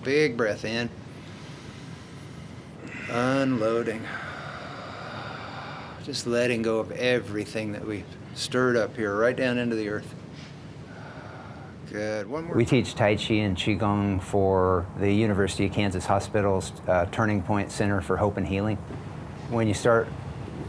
big breath in. Unloading. Just letting go of everything that we stirred up here, right down into the earth. Good. One more. We teach Tai Chi and Qigong for the University of Kansas Hospital's Turning Point Center for Hope and Healing. When you start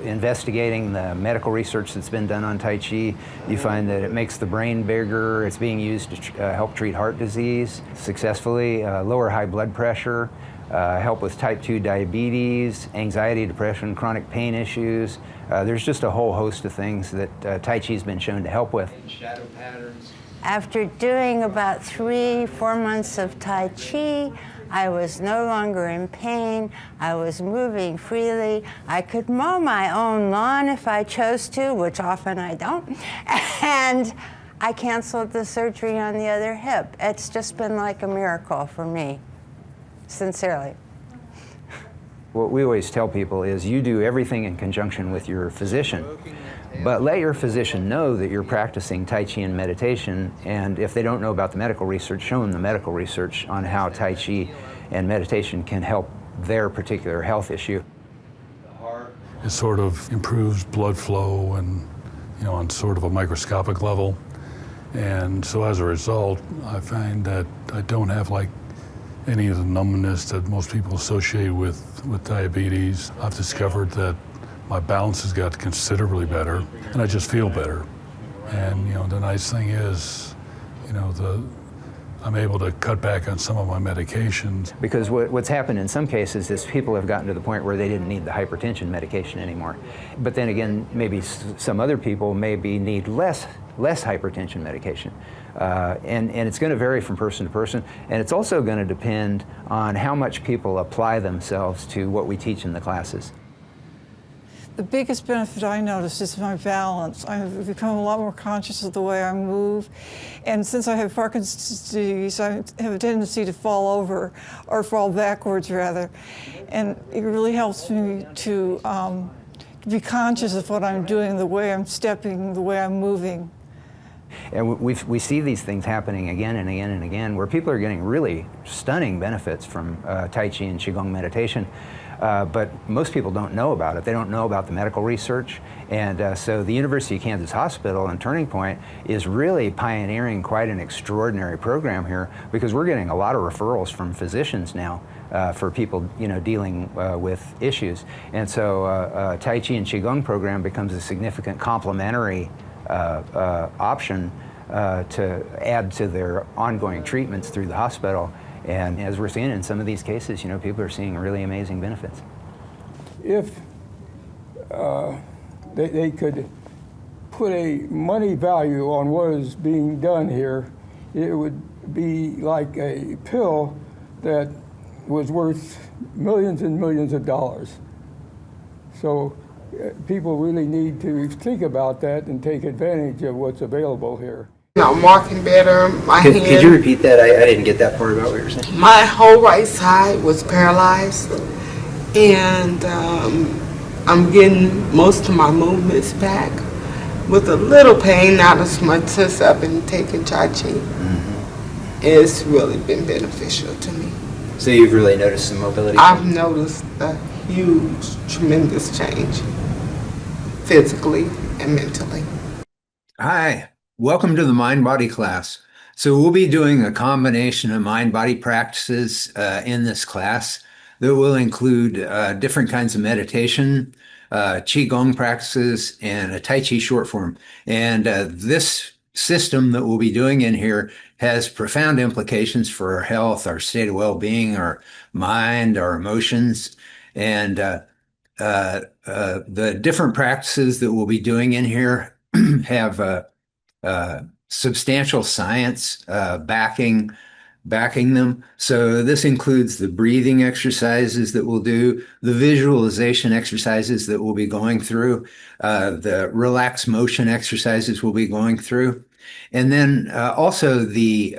investigating the medical research that's been done on Tai Chi, you find that it makes the brain bigger. It's being used to help treat heart disease successfully, lower high blood pressure, help with type 2 diabetes, anxiety, depression, chronic pain issues. There's just a whole host of things that Tai Chi's been shown to help with. Shadow patterns. After doing about 3-4 months of Tai Chi, I was no longer in pain. I was moving freely. I could mow my own lawn if I chose to, which often I don't. And I canceled the surgery on the other hip. It's just been like a miracle for me, sincerely. What we always tell people is you do everything in conjunction with your physician, but let your physician know that you're practicing Tai Chi and meditation, and if they don't know about the medical research, show them the medical research on how Tai Chi and meditation can help their particular health issue. It sort of improves blood flow and, on sort of a microscopic level. And so as a result, I find that I don't have like any of the numbness that most people associate with diabetes. I've discovered that my balance has got considerably better, and I just feel better. And the nice thing is, I'm able to cut back on some of my medications. Because what's happened in some cases is people have gotten to the point where they didn't need the hypertension medication anymore. But then again, maybe some other people maybe need less hypertension medication. And it's going to vary from person to person, and it's also going to depend on how much people apply themselves to what we teach in the classes. The biggest benefit I notice is my balance. I've become a lot more conscious of the way I move. And since I have Parkinson's disease, I have a tendency to fall over, or fall backwards rather. And it really helps me to be conscious of what I'm doing, the way I'm stepping, the way I'm moving. And we see these things happening again and again and again, where people are getting really stunning benefits from Tai Chi and Qigong meditation. But most people don't know about it. They don't know about the medical research. And so the University of Kansas Hospital and Turning Point is really pioneering quite an extraordinary program here, because we're getting a lot of referrals from physicians now for people dealing with issues. And so Tai Chi and Qigong program becomes a significant complementary option to add to their ongoing treatments through the hospital. And as we're seeing in some of these cases, people are seeing really amazing benefits. If they could put a money value on what is being done here, it would be like a pill that was worth millions and millions of dollars. So people really need to think about that and take advantage of what's available here. I'm walking better. Could you repeat that? I didn't get that part about what you were saying. My whole right side was paralyzed, and I'm getting most of my movements back with a little pain, not as much as I've been taking Tai Chi. Mm-hmm. It's really been beneficial to me. So you've really noticed some mobility? I've noticed a huge, tremendous change, physically and mentally. Hi. Welcome to the mind-body class. So we'll be doing a combination of mind-body practices in this class that will include different kinds of meditation, Qigong practices, and a Tai Chi short form. And this system that we'll be doing in here has profound implications for our health, our state of well-being, our mind, our emotions. And the different practices that we'll be doing in here have substantial science backing them. So this includes the breathing exercises that we'll do, the visualization exercises that we'll be going through, the relaxed motion exercises we'll be going through, and then also the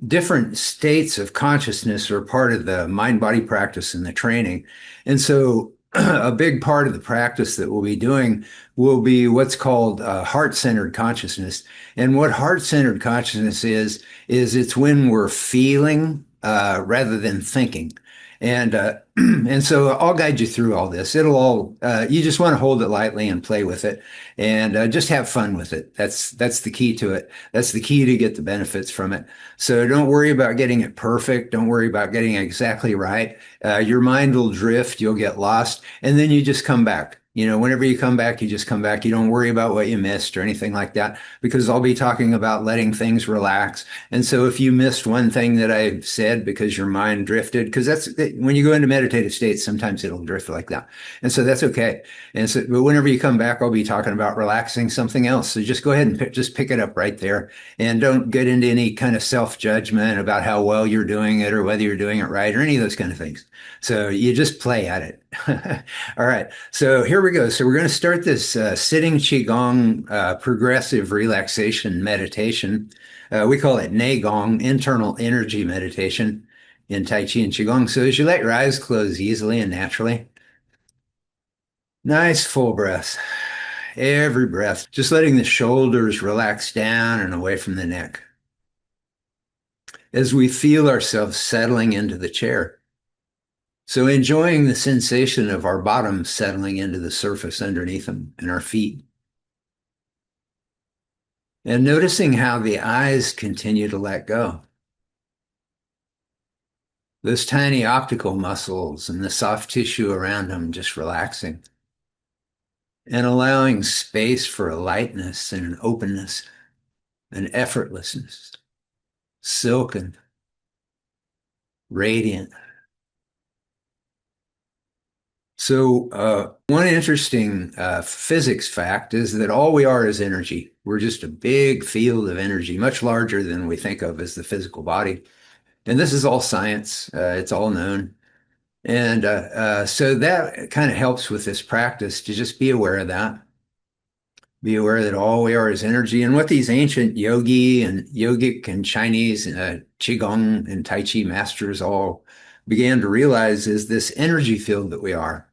different states of consciousness are part of the mind-body practice and the training. And so a big part of the practice that we'll be doing will be what's called heart-centered consciousness. And what heart-centered consciousness is it's when we're feeling rather than thinking. And and so I'll guide you through all this. It'll all you just want to hold it lightly and play with it, and just have fun with it. That's the key to it. That's the key to get the benefits from it. So don't worry about getting it perfect. Don't worry about getting it exactly right. Your mind will drift. You'll get lost, and then you just come back. Whenever you come back, you just come back. You don't worry about what you missed or anything like that, because I'll be talking about letting things relax. And so if you missed one thing that I said because your mind drifted, because that's when you go into meditative states, sometimes it'll drift like that. And so that's okay. And so, but whenever you come back, I'll be talking about relaxing something else. So just go ahead and just pick it up right there, and don't get into any kind of self-judgment about how well you're doing it or whether you're doing it right or any of those kind of things. So you just play at it. All right. So here we go. So we're going to start this sitting Qigong progressive relaxation meditation. We call it Neigong, internal energy meditation in Tai Chi and Qigong. So as you let your eyes close easily and naturally, nice full breath. Every breath, just letting the shoulders relax down and away from the neck. As we feel ourselves settling into the chair. So enjoying the sensation of our bottom settling into the surface underneath them and our feet. And noticing how the eyes continue to let go. Those tiny optical muscles and the soft tissue around them just relaxing. And allowing space for a lightness and an openness, an effortlessness, silken, radiant. So one interesting physics fact is that all we are is energy. We're just a big field of energy, much larger than we think of as the physical body. And this is all science. It's all known. And so that kind of helps with this practice to just be aware of that. Be aware that all we are is energy. And what these ancient yogi and yogic and Chinese Qigong and Tai Chi masters all began to realize is this energy field that we are.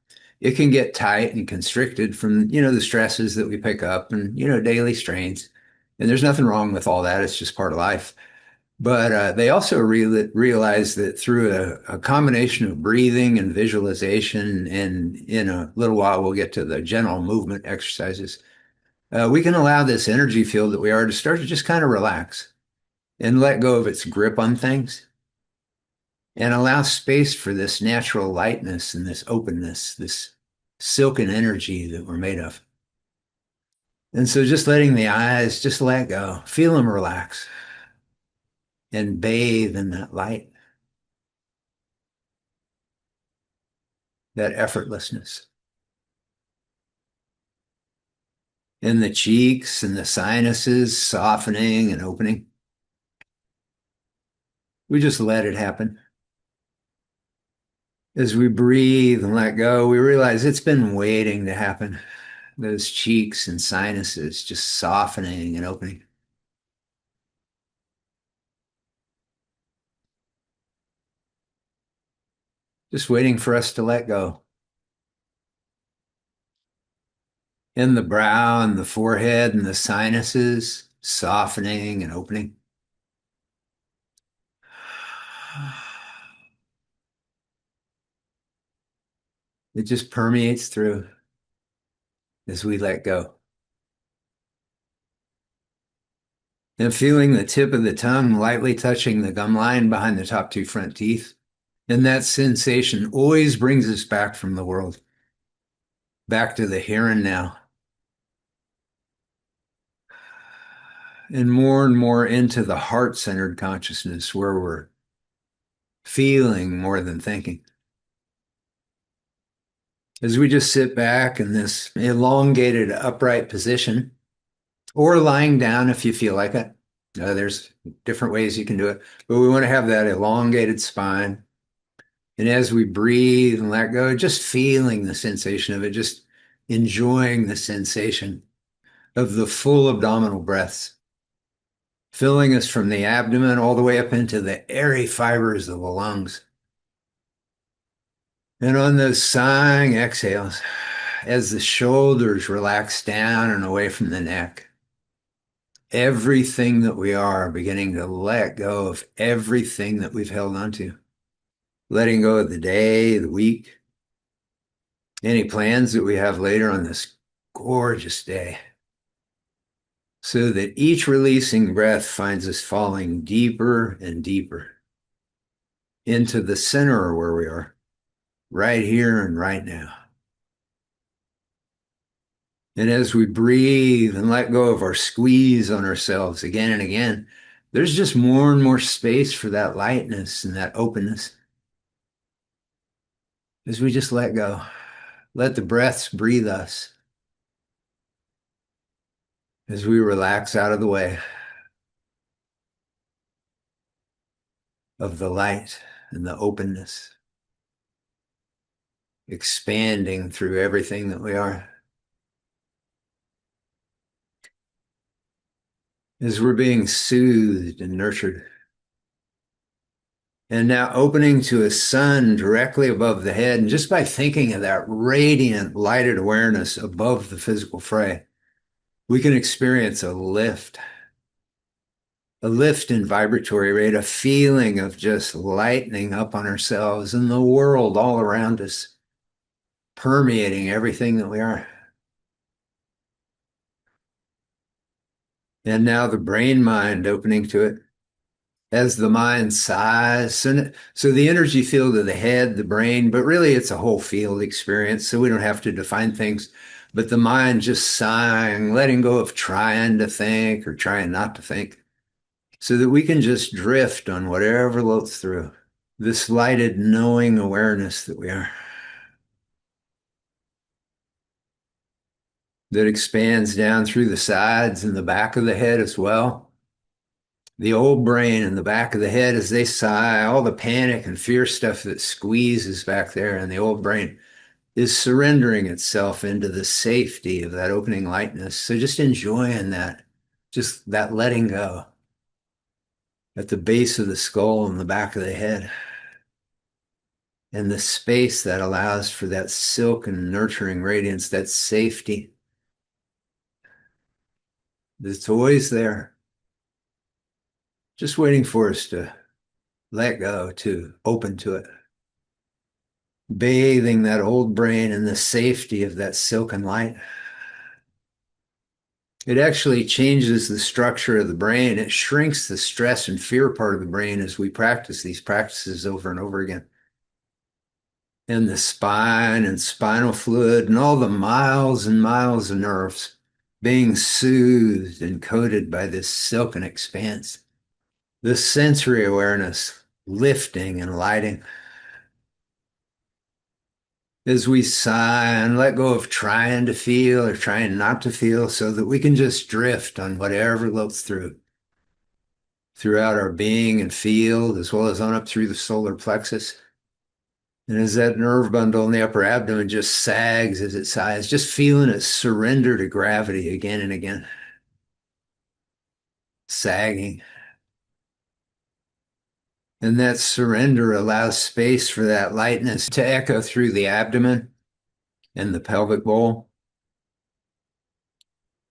It can get tight and constricted from, the stresses that we pick up and, daily strains. And there's nothing wrong with all that. It's just part of life. But they also realize that through a combination of breathing and visualization, and in a little while we'll get to the general movement exercises, we can allow this energy field that we are to start to just kind of relax and let go of its grip on things and allow space for this natural lightness and this openness, this silken energy that we're made of. And so just letting the eyes just let go, feel them relax and bathe in that light, that effortlessness. In the cheeks and the sinuses softening and opening. We just let it happen. As we breathe and let go, we realize it's been waiting to happen. Those cheeks and sinuses just softening and opening. Just waiting for us to let go. In the brow and the forehead and the sinuses, softening and opening. It just permeates through as we let go. And feeling the tip of the tongue lightly touching the gum line behind the top two front teeth. And that sensation always brings us back from the world, back to the here and now. And more into the heart-centered consciousness where we're feeling more than thinking. As we just sit back in this elongated upright position, or lying down if you feel like it. There's different ways you can do it, but we want to have that elongated spine. And as we breathe and let go, just feeling the sensation of it, just enjoying the sensation of the full abdominal breaths, filling us from the abdomen all the way up into the airy fibers of the lungs. And on those sighing exhales, as the shoulders relax down and away from the neck, everything that we are, beginning to let go of everything that we've held onto, letting go of the day, the week, any plans that we have later on this gorgeous day, so that each releasing breath finds us falling deeper and deeper into the center where we are, right here and right now. And as we breathe and let go of our squeeze on ourselves again and again, there's just more and more space for that lightness and that openness. As we just let go, let the breaths breathe us. As we relax out of the way of the light and the openness, expanding through everything that we are. As we're being soothed and nurtured. And now opening to a sun directly above the head. And just by thinking of that radiant, lighted awareness above the physical fray, we can experience a lift in vibratory rate, a feeling of just lightening up on ourselves and the world all around us, permeating everything that we are. And now the brain mind opening to it. As the mind sighs, so the energy field of the head, the brain, but really it's a whole field experience, so we don't have to define things. But the mind just sighing, letting go of trying to think or trying not to think, so that we can just drift on whatever floats through. This lighted knowing awareness that we are, that expands down through the sides and the back of the head as well. The old brain in the back of the head, as they sigh, all the panic and fear stuff that squeezes back there, and the old brain is surrendering itself into the safety of that opening lightness. So just enjoying that, just that letting go at the base of the skull and the back of the head, and the space that allows for that silken nurturing radiance, that safety that's always there, just waiting for us to let go, to open to it. Bathing that old brain in the safety of that silken light. It actually changes the structure of the brain. It shrinks the stress and fear part of the brain as we practice these practices over and over again. And the spine and spinal fluid and all the miles and miles of nerves being soothed and coated by this silken expanse. The sensory awareness lifting and lighting. As we sigh and let go of trying to feel or trying not to feel, so that we can just drift on whatever floats throughout our being and field, as well as on up through the solar plexus. And as that nerve bundle in the upper abdomen just sags as it sighs, just feeling it surrender to gravity again and again. Sagging. And that surrender allows space for that lightness to echo through the abdomen and the pelvic bowl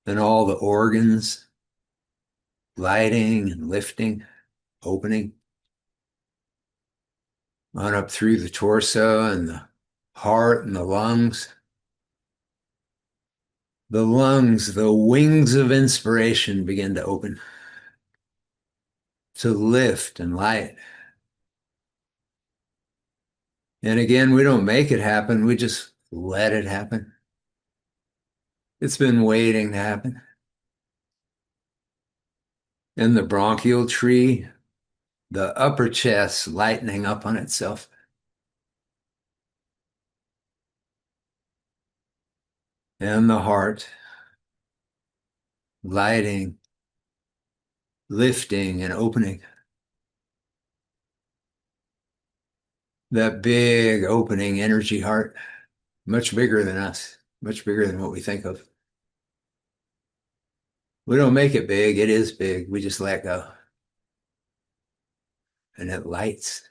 and all the organs, lighting and lifting, opening on up through the torso and the heart and the lungs. The lungs, the wings of inspiration begin to open, to lift and light. And again, we don't make it happen, we just let it happen. It's been waiting to happen. And the bronchial tree, the upper chest lightening up on itself. And the heart lighting, lifting, and opening. That big opening energy heart, much bigger than us, much bigger than what we think of. We don't make it big, it is big. We just let go. And it lights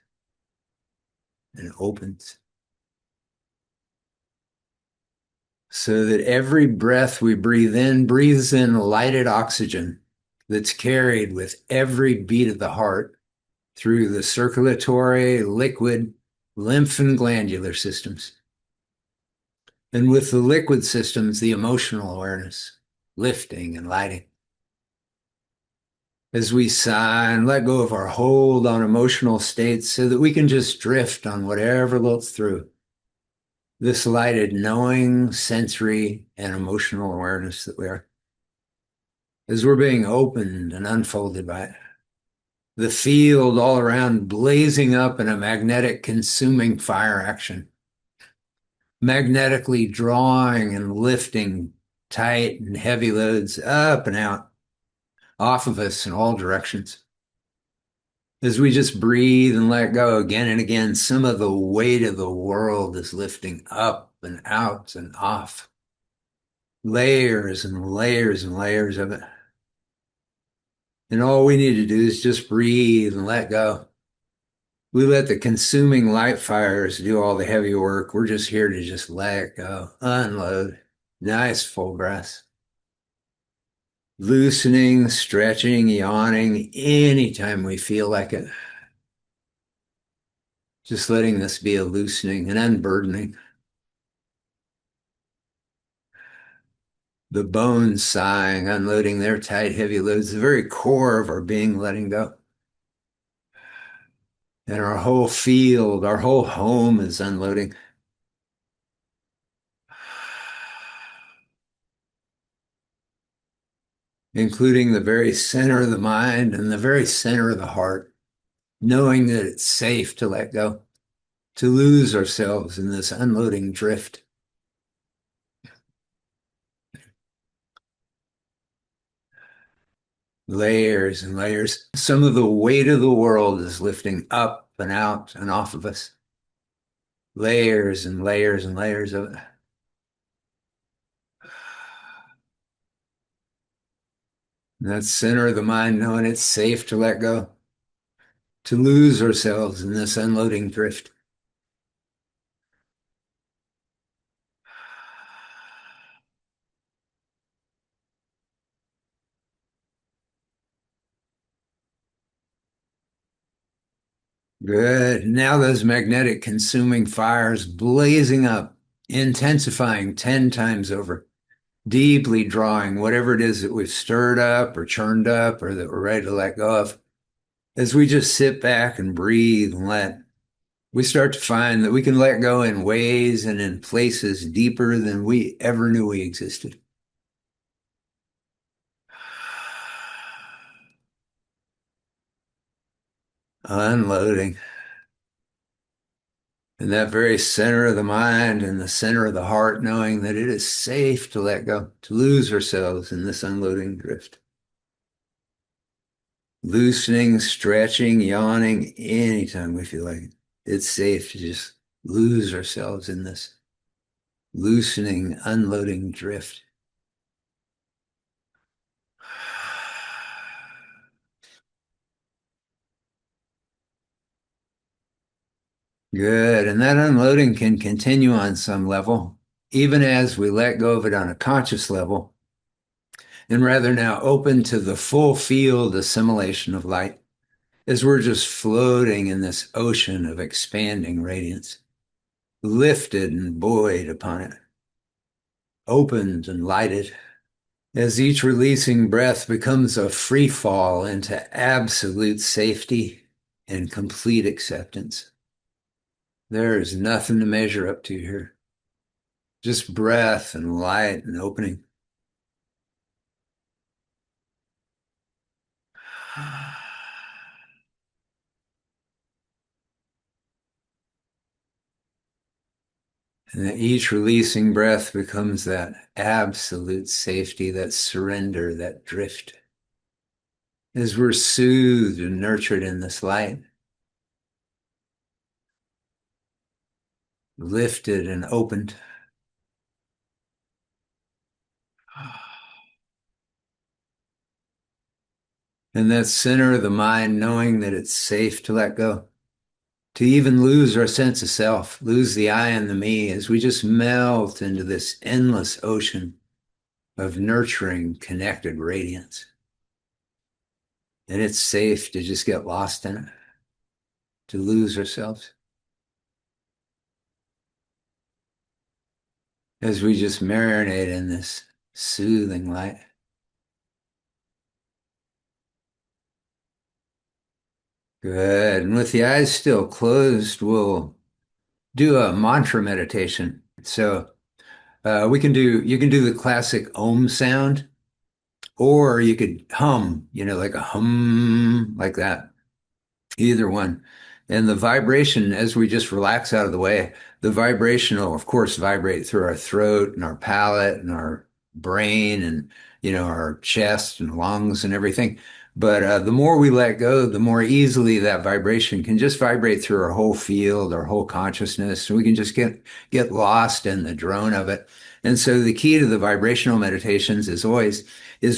and it opens. So that every breath we breathe in breathes in lighted oxygen that's carried with every beat of the heart through the circulatory, liquid, lymph, and glandular systems. And with the liquid systems, the emotional awareness, lifting and lighting. As we sigh and let go of our hold on emotional states so that we can just drift on whatever lilts through. This lighted knowing, sensory, and emotional awareness that we are. As we're being opened and unfolded by it. The field all around blazing up in a magnetic consuming fire action. Magnetically drawing and lifting tight and heavy loads up and out, off of us in all directions. As we just breathe and let go again and again, some of the weight of the world is lifting up and out and off. Layers and layers and layers of it. And all we need to do is just breathe and let go. We let the consuming light fires do all the heavy work. We're just here to just let go, unload. Nice full breaths. Loosening, stretching, yawning, anytime we feel like it. Just letting this be a loosening and unburdening. The bones sighing, unloading their tight, heavy loads, the very core of our being letting go. And our whole field, our whole home is unloading. Including the very center of the mind and the very center of the heart, knowing that it's safe to let go, to lose ourselves in this unloading drift. Layers and layers. Some of the weight of the world is lifting up and out and off of us. Layers and layers and layers of it. And that center of the mind, knowing it's safe to let go, to lose ourselves in this unloading drift. Good. Now those magnetic consuming fires blazing up, intensifying 10 times over, deeply drawing whatever it is that we've stirred up or churned up or that we're ready to let go of. As we just sit back and breathe and let, we start to find that we can let go in ways and in places deeper than we ever knew we existed. Unloading. In that very center of the mind and the center of the heart, knowing that it is safe to let go, to lose ourselves in this unloading drift. Loosening, stretching, yawning, anytime we feel like it. It's safe to just lose ourselves in this loosening, unloading drift. Good. And that unloading can continue on some level, even as we let go of it on a conscious level, and rather now open to the full field assimilation of light, as we're just floating in this ocean of expanding radiance, lifted and buoyed upon it, opened and lighted, as each releasing breath becomes a free fall into absolute safety and complete acceptance. There is nothing to measure up to here. Just breath and light and opening. And that each releasing breath becomes that absolute safety, that surrender, that drift. As we're soothed and nurtured in this light, lifted and opened. And that center of the mind, knowing that it's safe to let go, to even lose our sense of self, lose the I and the me, as we just melt into this endless ocean of nurturing, connected radiance. And it's safe to just get lost in it, to lose ourselves. As we just marinate in this soothing light. Good. And with the eyes still closed, we'll do a mantra meditation. So you can do the classic Om sound, or you could hum, like a hum, like that. Either one. And the vibration, as we just relax out of the way, the vibration will, of course, vibrate through our throat and our palate and our brain and, our chest and lungs and everything. But the more we let go, the more easily that vibration can just vibrate through our whole field, our whole consciousness. So we can just get lost in the drone of it. And so the key to the vibrational meditations is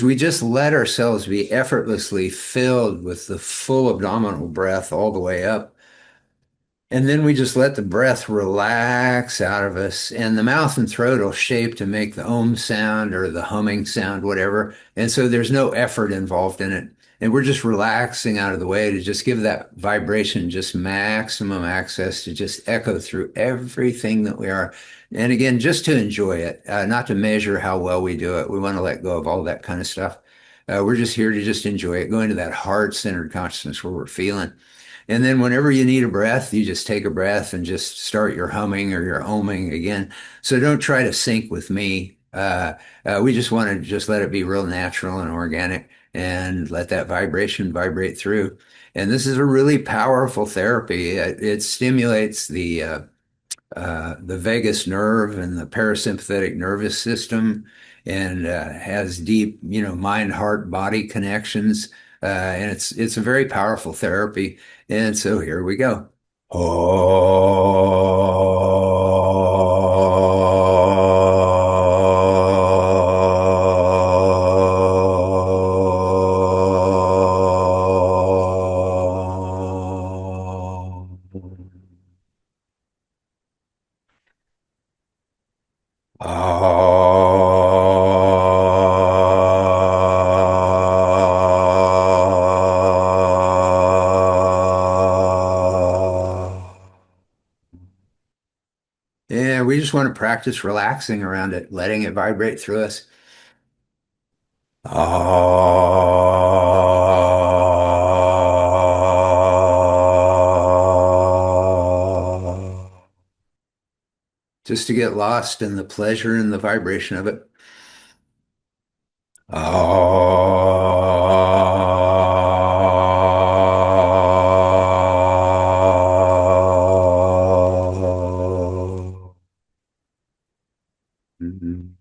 we just let ourselves be effortlessly filled with the full abdominal breath all the way up. And then we just let the breath relax out of us, and the mouth and throat will shape to make the om sound or the humming sound, whatever. And so there's no effort involved in it. And we're just relaxing out of the way to just give that vibration just maximum access to just echo through everything that we are. And again, just to enjoy it, not to measure how well we do it. We want to let go of all that kind of stuff. We're just here to just enjoy it, go into that heart-centered consciousness where we're feeling. And then whenever you need a breath, you just take a breath and just start your humming or your oming again. So don't try to sync with me. We just want to just let it be real natural and organic and let that vibration vibrate through. And this is a really powerful therapy. It stimulates the vagus nerve and the parasympathetic nervous system, and has deep, mind, heart, body connections. And it's a very powerful therapy. And so here we go. Yeah, we just want to practice relaxing around it, letting it vibrate through us. Just to get lost in the pleasure and the vibration of it. Mhm.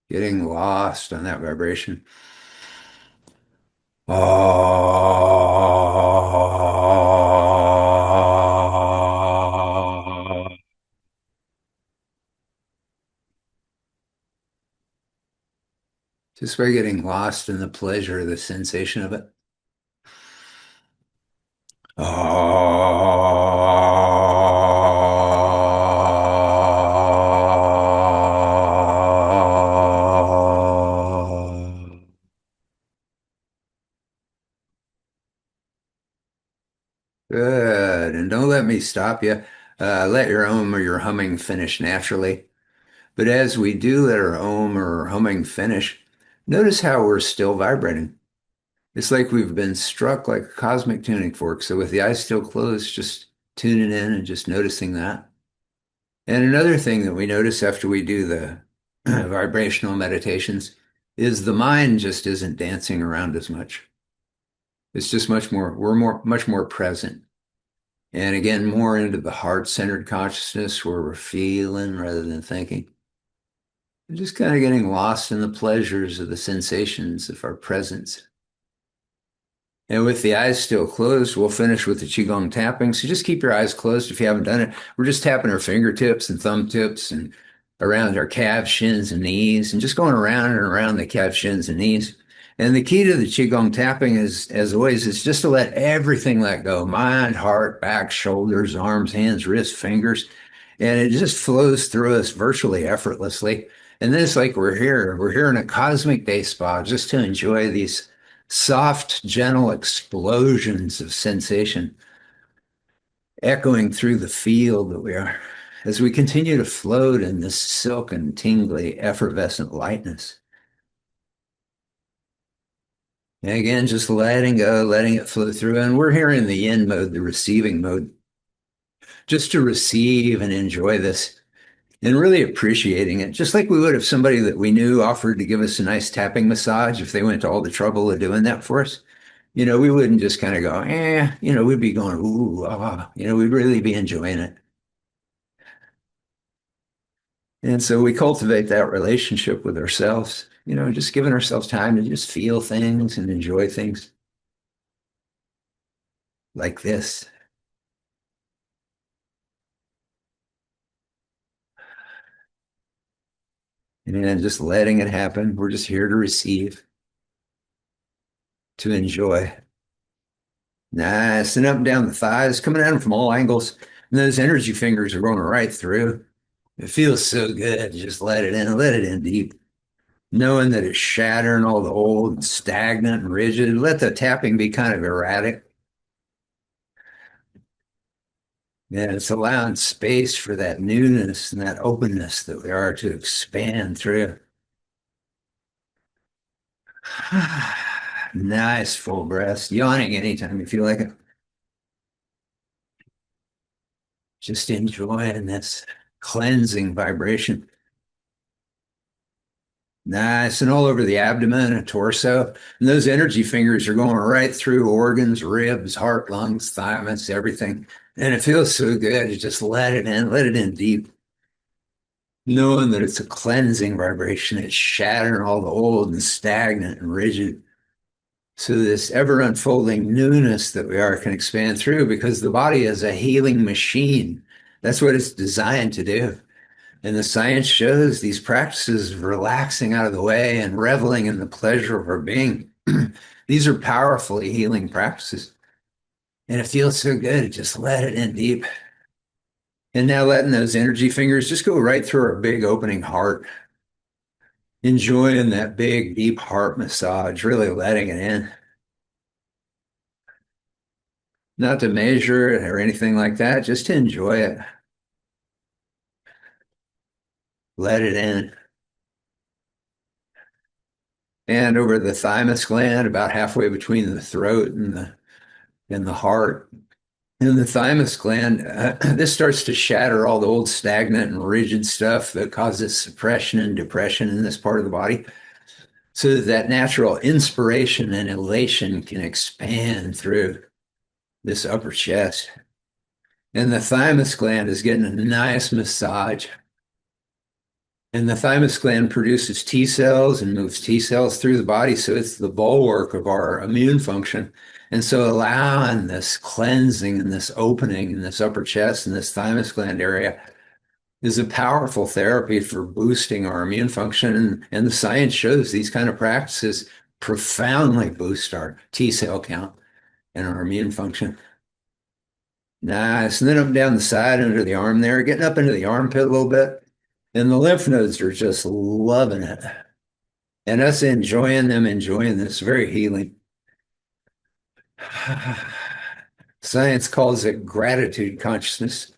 Getting lost on that vibration. Just by getting lost in the pleasure, the sensation of it. Good. And don't let me stop you. Let your om or your humming finish naturally. But as we do let our om or humming finish, notice how we're still vibrating. It's like we've been struck like a cosmic tuning fork. So with the eyes still closed, just tuning in and just noticing that. And another thing that we notice after we do the vibrational meditations is the mind just isn't dancing around as much. It's just much more present. And again, more into the heart-centered consciousness where we're feeling rather than thinking. We're just kind of getting lost in the pleasures of the sensations of our presence. And with the eyes still closed, we'll finish with the Qigong tapping. So just keep your eyes closed if you haven't done it. We're just tapping our fingertips and thumb tips and around our calves, shins, and knees, and just going around and around the calves, shins, and knees. And the key to the Qigong tapping is, as always, is just to let everything let go. Mind, heart, back, shoulders, arms, hands, wrists, fingers. And it just flows through us virtually effortlessly. And then it's like we're here in a cosmic day spa just to enjoy these soft, gentle explosions of sensation echoing through the field that we are as we continue to float in this silken, tingly, effervescent lightness. And again, just letting go, letting it flow through. And we're here in the yin mode, the receiving mode, just to receive and enjoy this and really appreciating it, just like we would if somebody that we knew offered to give us a nice tapping massage, if they went to all the trouble of doing that for us. We wouldn't just kind of go, we'd be going, ooh, ah, we'd really be enjoying it. And so we cultivate that relationship with ourselves, just giving ourselves time to just feel things and enjoy things like this. And then just letting it happen. We're just here to receive, to enjoy. Nice. And up and down the thighs, coming at them from all angles. And those energy fingers are going right through. It feels so good. Just let it in deep. Knowing that it's shattering all the old and stagnant and rigid. Let the tapping be kind of erratic. And it's allowing space for that newness and that openness that we are to expand through. Nice full breaths. Yawning anytime you feel like it. Just enjoying this cleansing vibration. Nice. And all over the abdomen and torso. And those energy fingers are going right through organs, ribs, heart, lungs, thymus, everything. And it feels so good to just let it in deep. Knowing that it's a cleansing vibration. It's shattering all the old and stagnant and rigid. So this ever unfolding newness that we are can expand through because the body is a healing machine. That's what it's designed to do. And the science shows these practices of relaxing out of the way and reveling in the pleasure of our being. These are powerfully healing practices. And it feels so good to just let it in deep. And now letting those energy fingers just go right through our big opening heart. Enjoying that big, deep heart massage, really letting it in. Not to measure it or anything like that, just to enjoy it. Let it in. And over the thymus gland, about halfway between the throat and the heart. And the thymus gland, this starts to shatter all the old stagnant and rigid stuff that causes suppression and depression in this part of the body, so that natural inspiration and elation can expand through this upper chest. And the thymus gland is getting a nice massage. And the thymus gland produces T cells and moves T cells through the body. So it's the bulwark of our immune function. And so allowing this cleansing and this opening in this upper chest and this thymus gland area is a powerful therapy for boosting our immune function. And the science shows these kind of practices profoundly boost our T cell count and our immune function. Nice. And then up and down the side under the arm there, getting up into the armpit a little bit. And the lymph nodes are just loving it. And us enjoying this, very healing. Science calls it gratitude consciousness.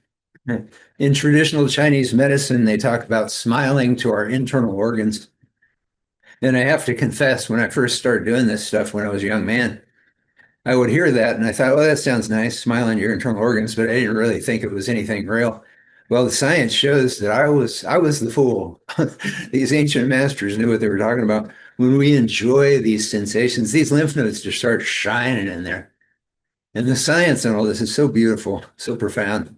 In traditional Chinese medicine, they talk about smiling to our internal organs. And I have to confess, when I first started doing this stuff when I was a young man, I would hear that and I thought, well, that sounds nice, smiling to your internal organs, but I didn't really think it was anything real. Well, the science shows that I was the fool. These ancient masters knew what they were talking about. When we enjoy these sensations, these lymph nodes just start shining in there. And the science and all this is so beautiful, so profound,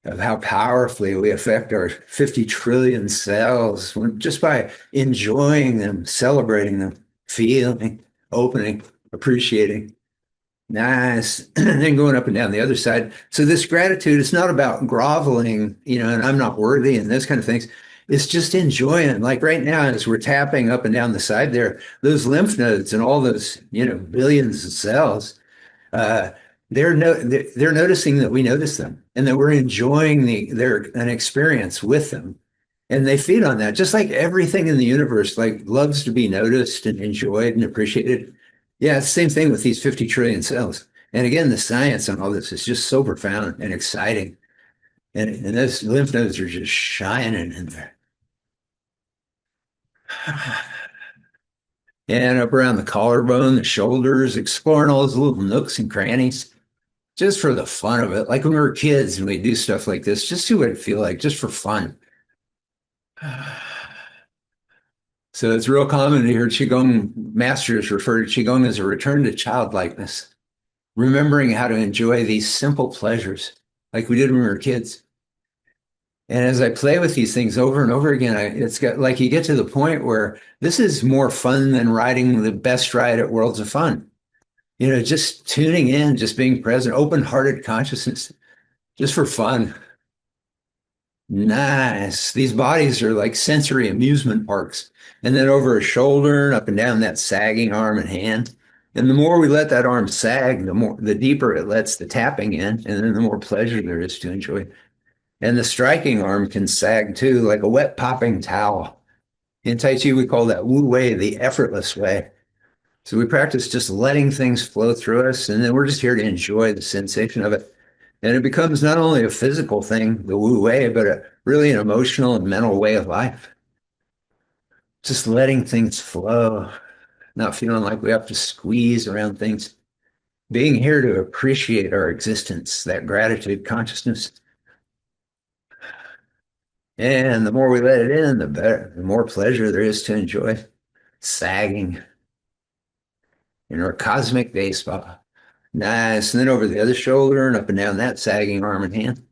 of how powerfully we affect our 50 trillion cells just by enjoying them, celebrating them, feeling, opening, appreciating. Nice. And then going up and down the other side. So this gratitude is not about groveling, and I'm not worthy and those kind of things. It's just enjoying. Like right now, as we're tapping up and down the side there, those lymph nodes and all those, billions of cells, uh, they're noticing that we notice them and that we're enjoying an experience with them. And they feed on that, just like everything in the universe, like loves to be noticed and enjoyed and appreciated. Yeah, it's the same thing with these 50 trillion cells. And again, the science on all this is just so profound and exciting. And those lymph nodes are just shining in there. And up around the collarbone, the shoulders, exploring all those little nooks and crannies, just for the fun of it. Like when we were kids and we do stuff like this, just see what it feel like, just for fun. So it's real common to hear Qigong masters refer to Qigong as a return to childlikeness, remembering how to enjoy these simple pleasures like we did when we were kids. And as I play with these things over and over again, it's got like you get to the point where this is more fun than riding the best ride at Worlds of Fun. Just tuning in, just being present, open-hearted consciousness, just for fun. Nice. These bodies are like sensory amusement parks. And then over a shoulder and up and down that sagging arm and hand. And the more we let that arm sag, the deeper it lets the tapping in, and then the more pleasure there is to enjoy. And the striking arm can sag too, like a wet popping towel. In Tai Chi, we call that Wu Wei, the effortless way. So we practice just letting things flow through us, and then we're just here to enjoy the sensation of it. And it becomes not only a physical thing, the Wu Wei, but really an emotional and mental way of life. Just letting things flow, not feeling like we have to squeeze around things. Being here to appreciate our existence, that gratitude consciousness. And the more we let it in, the better, the more pleasure there is to enjoy. Sagging in our cosmic baseball. Nice. And then over the other shoulder and up and down that sagging arm and hand.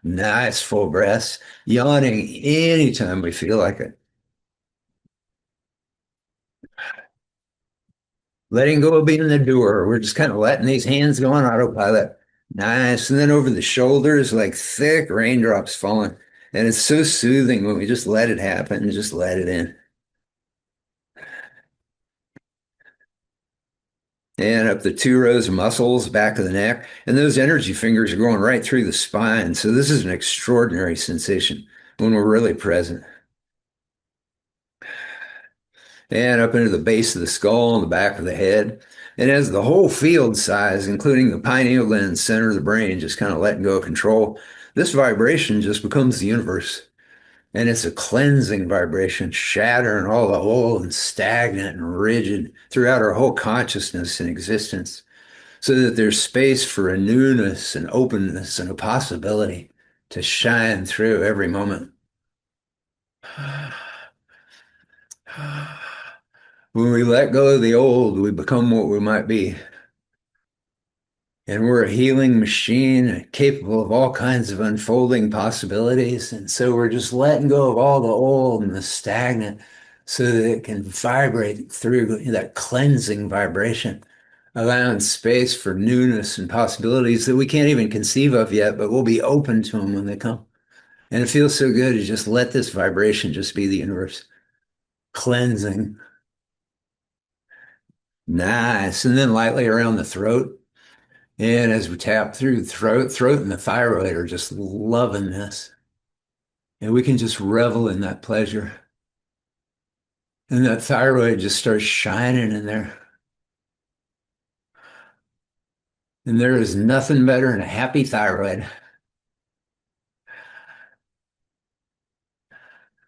Nice full breaths. Yawning anytime we feel like it. Letting go of being the doer. We're just kind of letting these hands go on autopilot. Nice. And then over the shoulders, like thick raindrops falling. And it's so soothing when we just let it happen and just let it in. And up the 2 rows of muscles, back of the neck. And those energy fingers are going right through the spine. So this is an extraordinary sensation when we're really present. And up into the base of the skull and the back of the head. And as the whole field size, including the pineal gland center of the brain, just kind of letting go of control, this vibration just becomes the universe. And it's a cleansing vibration, shattering all the old and stagnant and rigid throughout our whole consciousness and existence, so that there's space for a newness and openness and a possibility to shine through every moment. When we let go of the old, we become what we might be. And we're a healing machine capable of all kinds of unfolding possibilities. And so we're just letting go of all the old and the stagnant so that it can vibrate through that cleansing vibration, allowing space for newness and possibilities that we can't even conceive of yet, but we'll be open to them when they come. And it feels so good to just let this vibration just be the universe, cleansing. Nice. And then lightly around the throat. And as we tap through the throat and the thyroid are just loving this. And we can just revel in that pleasure. And that thyroid just starts shining in there. And there is nothing better than a happy thyroid.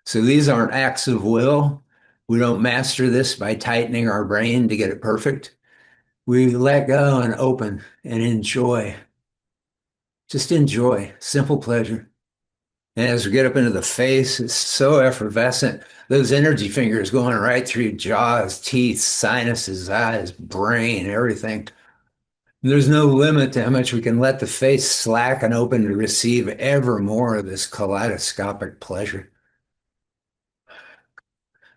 So these aren't acts of will. We don't master this by tightening our brain to get it perfect. We let go and open and enjoy. Just enjoy. Simple pleasure. And as we get up into the face, it's so effervescent. Those energy fingers going right through jaws, teeth, sinuses, eyes, brain, everything. There's no limit to how much we can let the face slacken open to receive ever more of this kaleidoscopic pleasure.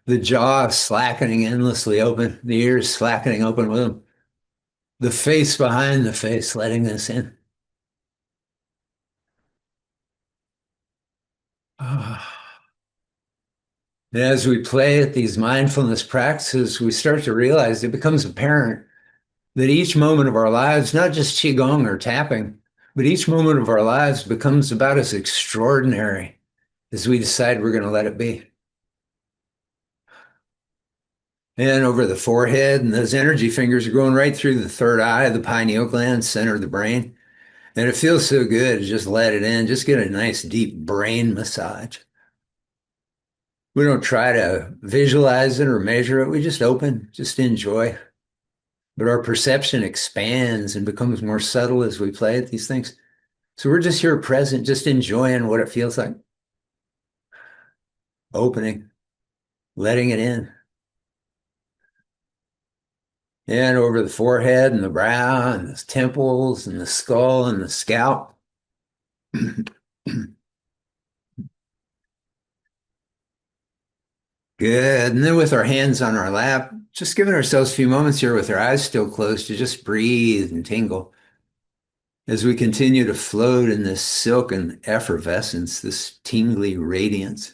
The jaw slackening endlessly open, the ears slackening open with them, the face behind the face letting this in. And as we play at these mindfulness practices, we start to realize it becomes apparent that each moment of our lives, not just Qigong or tapping, but each moment of our lives becomes about as extraordinary as we decide we're going to let it be. And over the forehead, and those energy fingers are going right through the third eye, the pineal gland, center of the brain. And it feels so good to just let it in, just get a nice deep brain massage. We don't try to visualize it or measure it. We just open, just enjoy. But our perception expands and becomes more subtle as we play at these things. So we're just here present, just enjoying what it feels like. Opening, letting it in. And over the forehead and the brow and the temples and the skull and the scalp. Good. And then with our hands on our lap, just giving ourselves a few moments here with our eyes still closed to just breathe and tingle as we continue to float in this silken effervescence, this tingly radiance.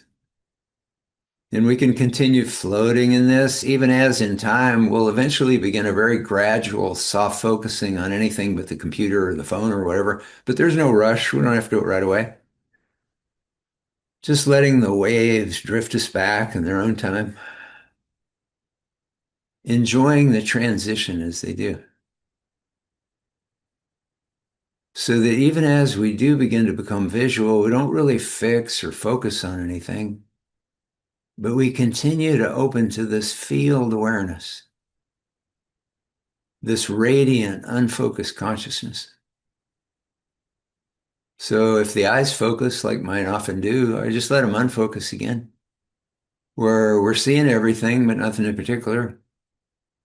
And we can continue floating in this, even as in time, we'll eventually begin a very gradual soft focusing on anything but the computer or the phone or whatever. But there's no rush. We don't have to do it right away. Just letting the waves drift us back in their own time. Enjoying the transition as they do. So that even as we do begin to become visual, we don't really fix or focus on anything. But we continue to open to this field awareness, this radiant, unfocused consciousness. So if the eyes focus, like mine often do, I just let them unfocus again, where we're seeing everything, but nothing in particular.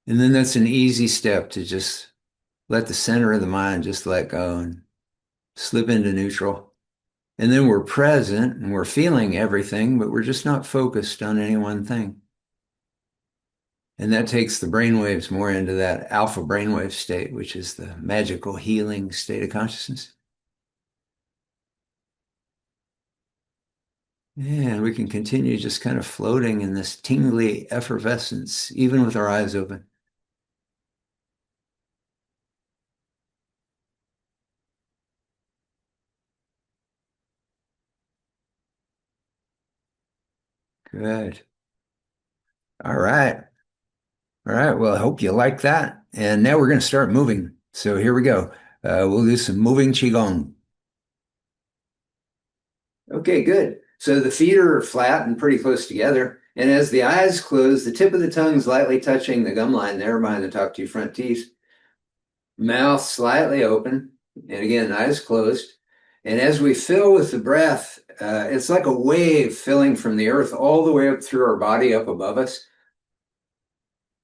And then that's an easy step to just let the center of the mind just let go and slip into neutral. And then we're present and we're feeling everything, but we're just not focused on any one thing. And that takes the brainwaves more into that alpha brainwave state, which is the magical healing state of consciousness. And we can continue just kind of floating in this tingly effervescence, even with our eyes open. Good. All right. All right. Well, I hope you like that. And now we're going to start moving. So here we go. We'll do some moving Qigong. Okay, good. So the feet are flat and pretty close together. And as the eyes close, the tip of the tongue is lightly touching the gum line there behind the top two front teeth. Mouth slightly open. And again, eyes closed. And as we fill with the breath, it's like a wave filling from the earth all the way up through our body up above us.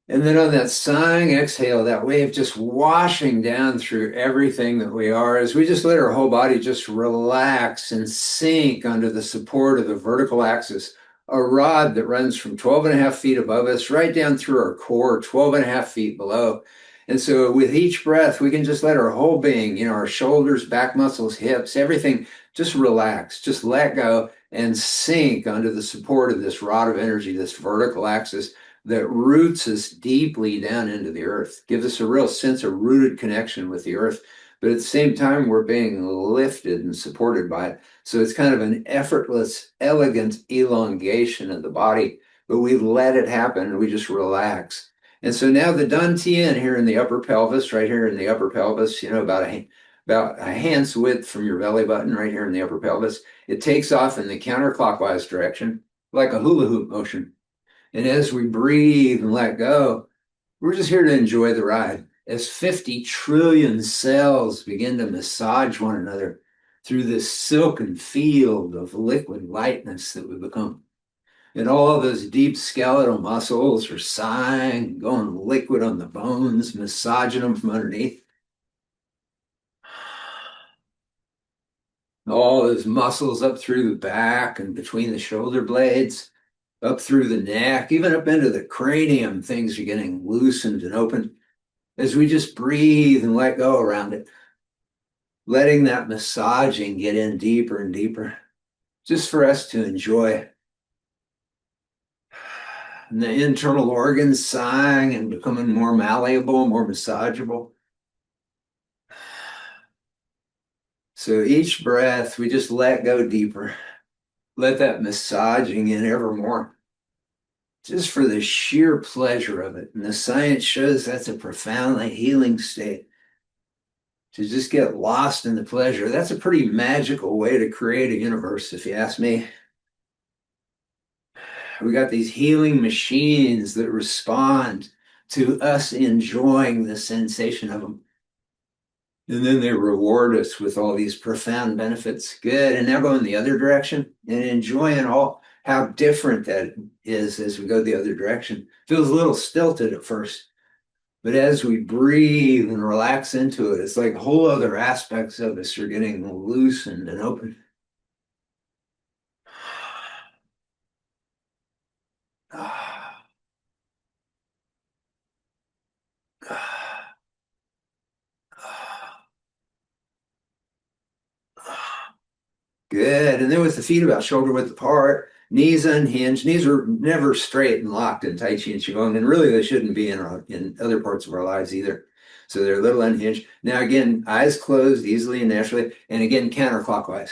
And then on that sighing exhale, that wave just washing down through everything that we are as we just let our whole body just relax and sink under the support of the vertical axis, a rod that runs from 12.5 feet above us right down through our core, 12.5 feet below. And so with each breath, we can just let our whole being, our shoulders, back muscles, hips, everything just relax, just let go and sink under the support of this rod of energy, this vertical axis that roots us deeply down into the earth, gives us a real sense of rooted connection with the earth. But at the same time, we're being lifted and supported by it. So it's kind of an effortless, elegant elongation of the body, but we let it happen and we just relax. And so now the dantian here in the upper pelvis, right here in the upper pelvis, about a hand's width from your belly button, right here in the upper pelvis, it takes off in the counterclockwise direction, like a hula hoop motion. And as we breathe and let go, we're just here to enjoy the ride. As 50 trillion cells begin to massage one another through this silken field of liquid lightness that we become. And all those deep skeletal muscles are sighing, going liquid on the bones, massaging them from underneath. All those muscles up through the back and between the shoulder blades, up through the neck, even up into the cranium, things are getting loosened and open as we just breathe and let go around it, letting that massaging get in deeper and deeper, just for us to enjoy. And the internal organs sighing and becoming more malleable, more massageable. So each breath, we just let go deeper. Let that massaging in ever more, just for the sheer pleasure of it. And the science shows that's a profoundly healing state. To just get lost in the pleasure. That's a pretty magical way to create a universe, if you ask me. We got these healing machines that respond to us enjoying the sensation of them. And then they reward us with all these profound benefits. Good. And now going the other direction and enjoying all how different that is as we go the other direction. Feels a little stilted at first, but as we breathe and relax into it, it's like whole other aspects of us are getting loosened and open. Good. And then with the feet about shoulder width apart, knees unhinged. Knees are never straight and locked in Tai Chi and Qigong, and really they shouldn't be in other parts of our lives either. So they're a little unhinged. Now again, eyes closed easily and naturally, and again counterclockwise.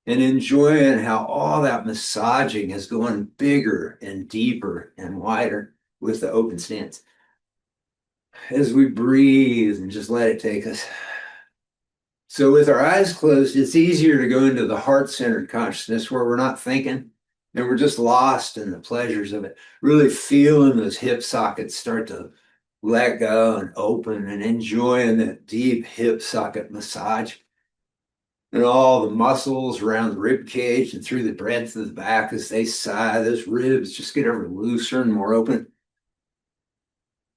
And enjoying how all that massaging is going bigger and deeper and wider with the open stance. As we breathe and just let it take us. So with our eyes closed, it's easier to go into the heart-centered consciousness where we're not thinking and we're just lost in the pleasures of it, really feeling those hip sockets start to let go and open and enjoying that deep hip socket massage. And all the muscles around the rib cage and through the breadth of the back as they sigh, those ribs just get ever looser and more open.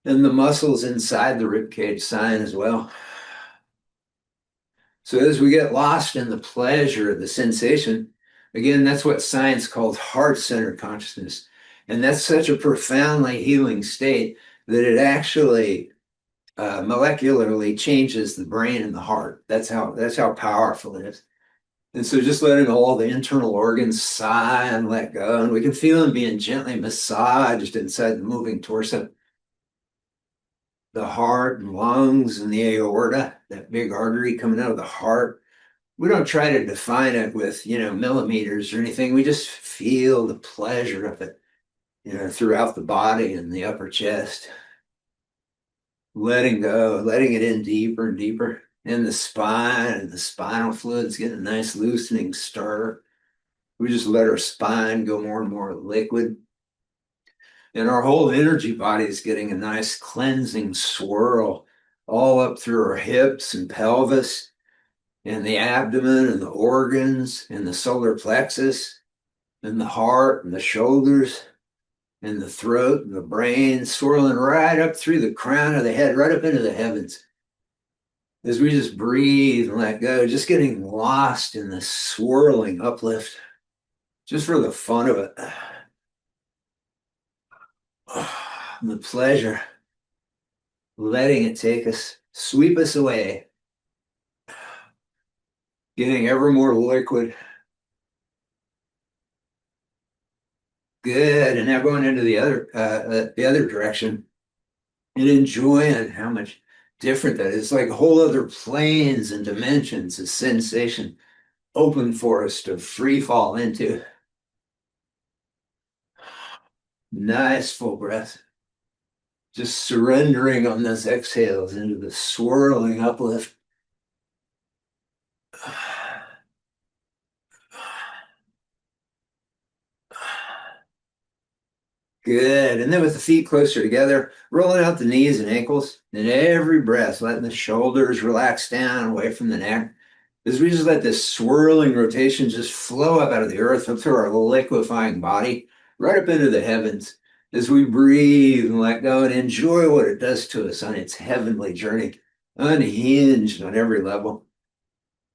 And the muscles inside the rib cage sighing as well. So as we get lost in the pleasure of the sensation, again, that's what science calls heart-centered consciousness. And that's such a profoundly healing state that it actually molecularly changes the brain and the heart. That's how powerful it is. And so just letting all the internal organs sigh and let go, and we can feel them being gently massaged inside the moving torso. The heart and lungs and the aorta, that big artery coming out of the heart. We don't try to define it with, millimeters or anything. We just feel the pleasure of it, throughout the body and the upper chest. Letting go, letting it in deeper and deeper. And the spine and the spinal fluids get a nice loosening stir. We just let our spine go more and more liquid. And our whole energy body is getting a nice cleansing swirl all up through our hips and pelvis and the abdomen and the organs and the solar plexus and the heart and the shoulders and the throat and the brain, swirling right up through the crown of the head, right up into the heavens. As we just breathe and let go, just getting lost in the swirling uplift, just for the fun of it. The pleasure, letting it take us, sweep us away, getting ever more liquid. Good, and now going into the other direction and enjoying how much different that is. Like whole other planes and dimensions of sensation open for us to free fall into. Nice full breath. Just surrendering on those exhales into the swirling uplift. Good. And then with the feet closer together, rolling out the knees and ankles. And every breath, letting the shoulders relax down away from the neck. As we just let this swirling rotation just flow up out of the earth, up through our liquefying body, right up into the heavens. As we breathe and let go and enjoy what it does to us on its heavenly journey, unhinged on every level.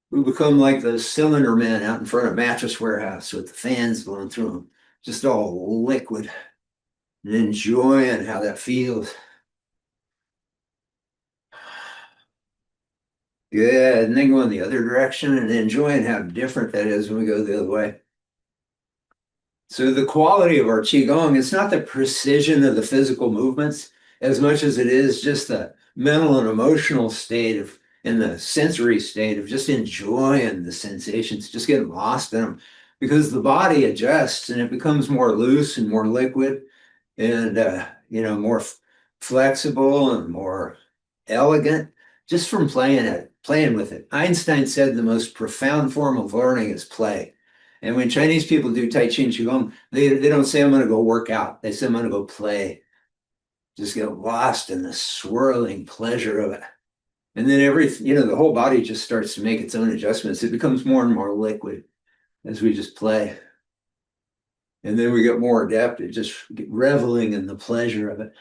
We become like those cylinder men out in front of Mattress Warehouse with the fans blowing through them, just all liquid. And enjoying how that feels. Good. And then going the other direction and enjoying how different that is when we go the other way. So the quality of our Qigong, it's not the precision of the physical movements as much as it is just the mental and emotional state of, and the sensory state of just enjoying the sensations, just getting lost in them. Because the body adjusts and it becomes more loose and more liquid. And more flexible and more elegant just from playing with it. Einstein said the most profound form of learning is play. And when Chinese people do Tai Chi and Qigong, they don't say, I'm going to go work out. They say, I'm going to go play. Just get lost in the swirling pleasure of it. And then the whole body just starts to make its own adjustments. It becomes more and more liquid as we just play. And then we get more adept at just reveling in the pleasure of it.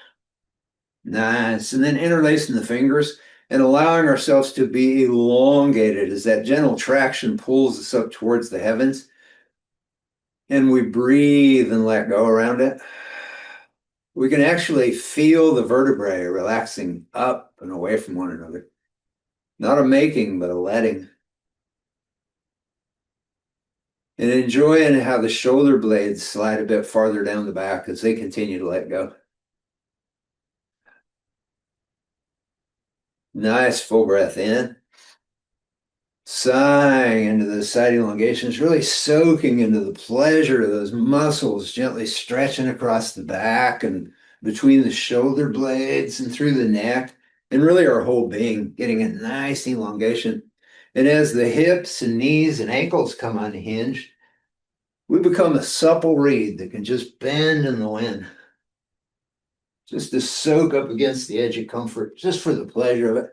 Nice. And then interlacing the fingers and allowing ourselves to be elongated as that gentle traction pulls us up towards the heavens. And we breathe and let go around it. We can actually feel the vertebrae relaxing up and away from one another. Not a making, but a letting. And enjoying how the shoulder blades slide a bit farther down the back as they continue to let go. Nice full breath in. Sighing into the side elongations, really soaking into the pleasure of those muscles gently stretching across the back and between the shoulder blades and through the neck, and really our whole being getting a nice elongation. And as the hips and knees and ankles come unhinged, we become a supple reed that can just bend in the wind, just to soak up against the edge of comfort, just for the pleasure of it.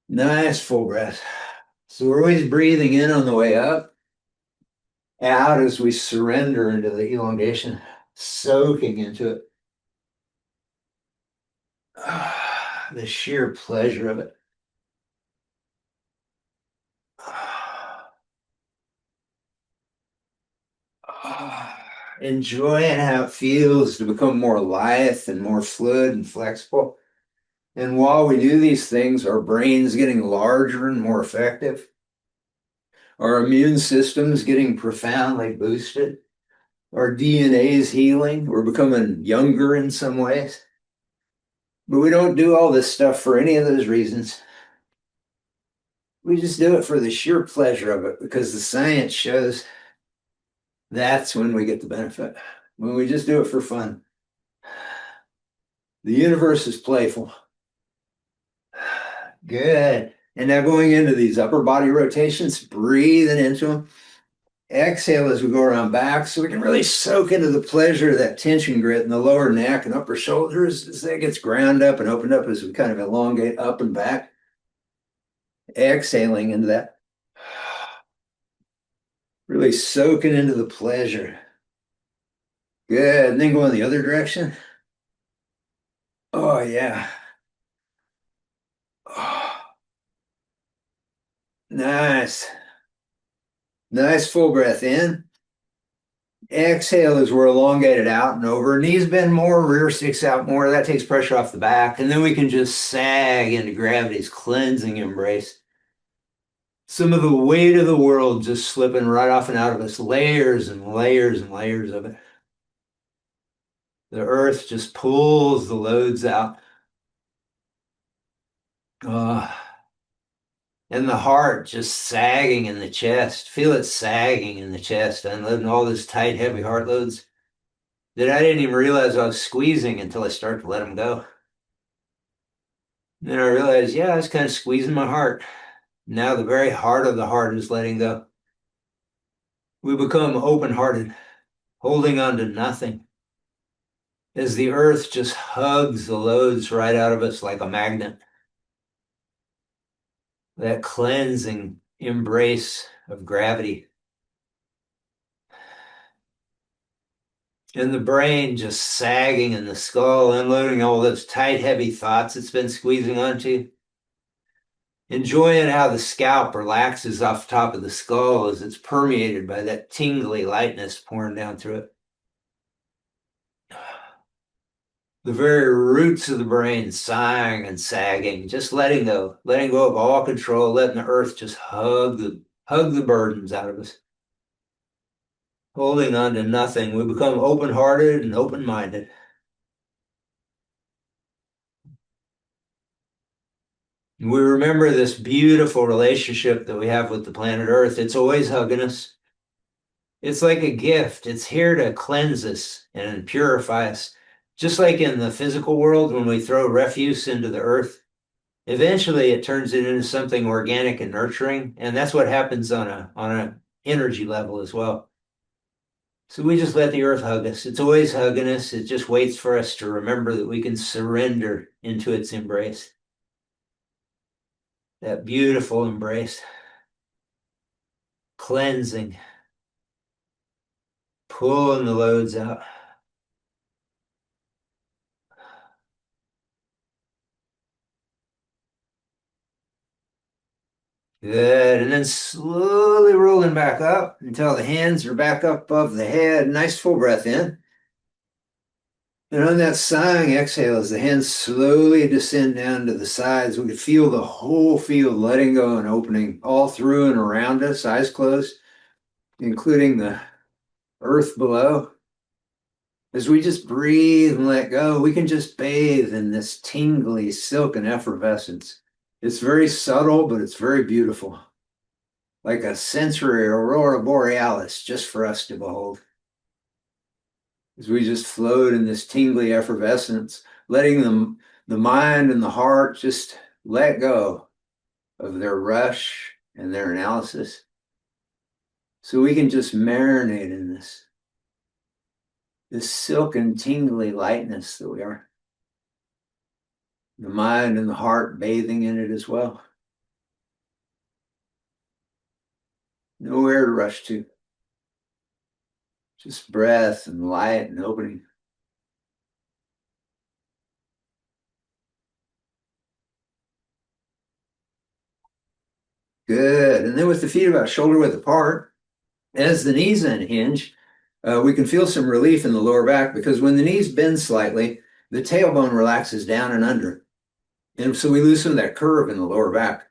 Nice full breath. So we're always breathing in on the way up, out as we surrender into the elongation, soaking into it. The sheer pleasure of it. Enjoying how it feels to become more lithe and more fluid and flexible. And while we do these things, our brain's getting larger and more effective. Our immune system's getting profoundly boosted. Our DNA's healing. We're becoming younger in some ways. But we don't do all this stuff for any of those reasons. We just do it for the sheer pleasure of it because the science shows that's when we get the benefit. When we just do it for fun. The universe is playful. Good. And now going into these upper body rotations, breathing into them. Exhale as we go around back so we can really soak into the pleasure of that tension grit in the lower neck and upper shoulders as that gets ground up and opened up as we kind of elongate up and back. Exhaling into that. Really soaking into the pleasure. Good. And then go in the other direction. Oh, yeah. Oh. Nice. Nice full breath in. Exhale as we're elongated out and over. Knees bend more, rear sticks out more. That takes pressure off the back. And then we can just sag into gravity's cleansing embrace. Some of the weight of the world just slipping right off and out of us. Layers and layers and layers of it. The earth just pulls the loads out. And the heart just sagging in the chest. Feel it sagging in the chest, unloading all this tight, heavy heart loads. that I didn't even realize I was squeezing until I started to let them go. Then I realized, yeah, I was kind of squeezing my heart. Now the very heart of the heart is letting go. We become open-hearted, holding on to nothing, as the earth just hugs the loads right out of us like a magnet. That cleansing embrace of gravity. And the brain just sagging in the skull, unloading all those tight, heavy thoughts it's been squeezing onto. Enjoying how the scalp relaxes off the top of the skull as it's permeated by that tingly lightness pouring down through it. The very roots of the brain sighing and sagging, just letting go of all control, letting the earth just hug the burdens out of us. Holding on to nothing, we become open-hearted and open-minded. We remember this beautiful relationship that we have with the planet Earth. It's always hugging us. It's like a gift. It's here to cleanse us and purify us. Just like in the physical world, when we throw refuse into the earth, eventually it turns it into something organic and nurturing. And that's what happens on an energy level as well. So we just let the earth hug us. It's always hugging us. It just waits for us to remember that we can surrender into its embrace. That beautiful embrace. Cleansing. Pulling the loads out. Good. And then slowly rolling back up until the hands are back up above the head. Nice full breath in. And on that sighing exhale, as the hands slowly descend down to the sides, we can feel the whole field letting go and opening all through and around us, eyes closed, including the earth below. As we just breathe and let go, we can just bathe in this tingly, silken effervescence. It's very subtle, but it's very beautiful. Like a sensory aurora borealis just for us to behold. As we just float in this tingly effervescence, letting the mind and the heart just let go of their rush and their analysis. So we can just marinate in this silken, tingly lightness that we are. The mind and the heart bathing in it as well. Nowhere to rush to. Just breath and light and opening. Good. And then with the feet about shoulder width apart, as the knees unhinge, we can feel some relief in the lower back, because when the knees bend slightly, the tailbone relaxes down and under. And so we loosen that curve in the lower back.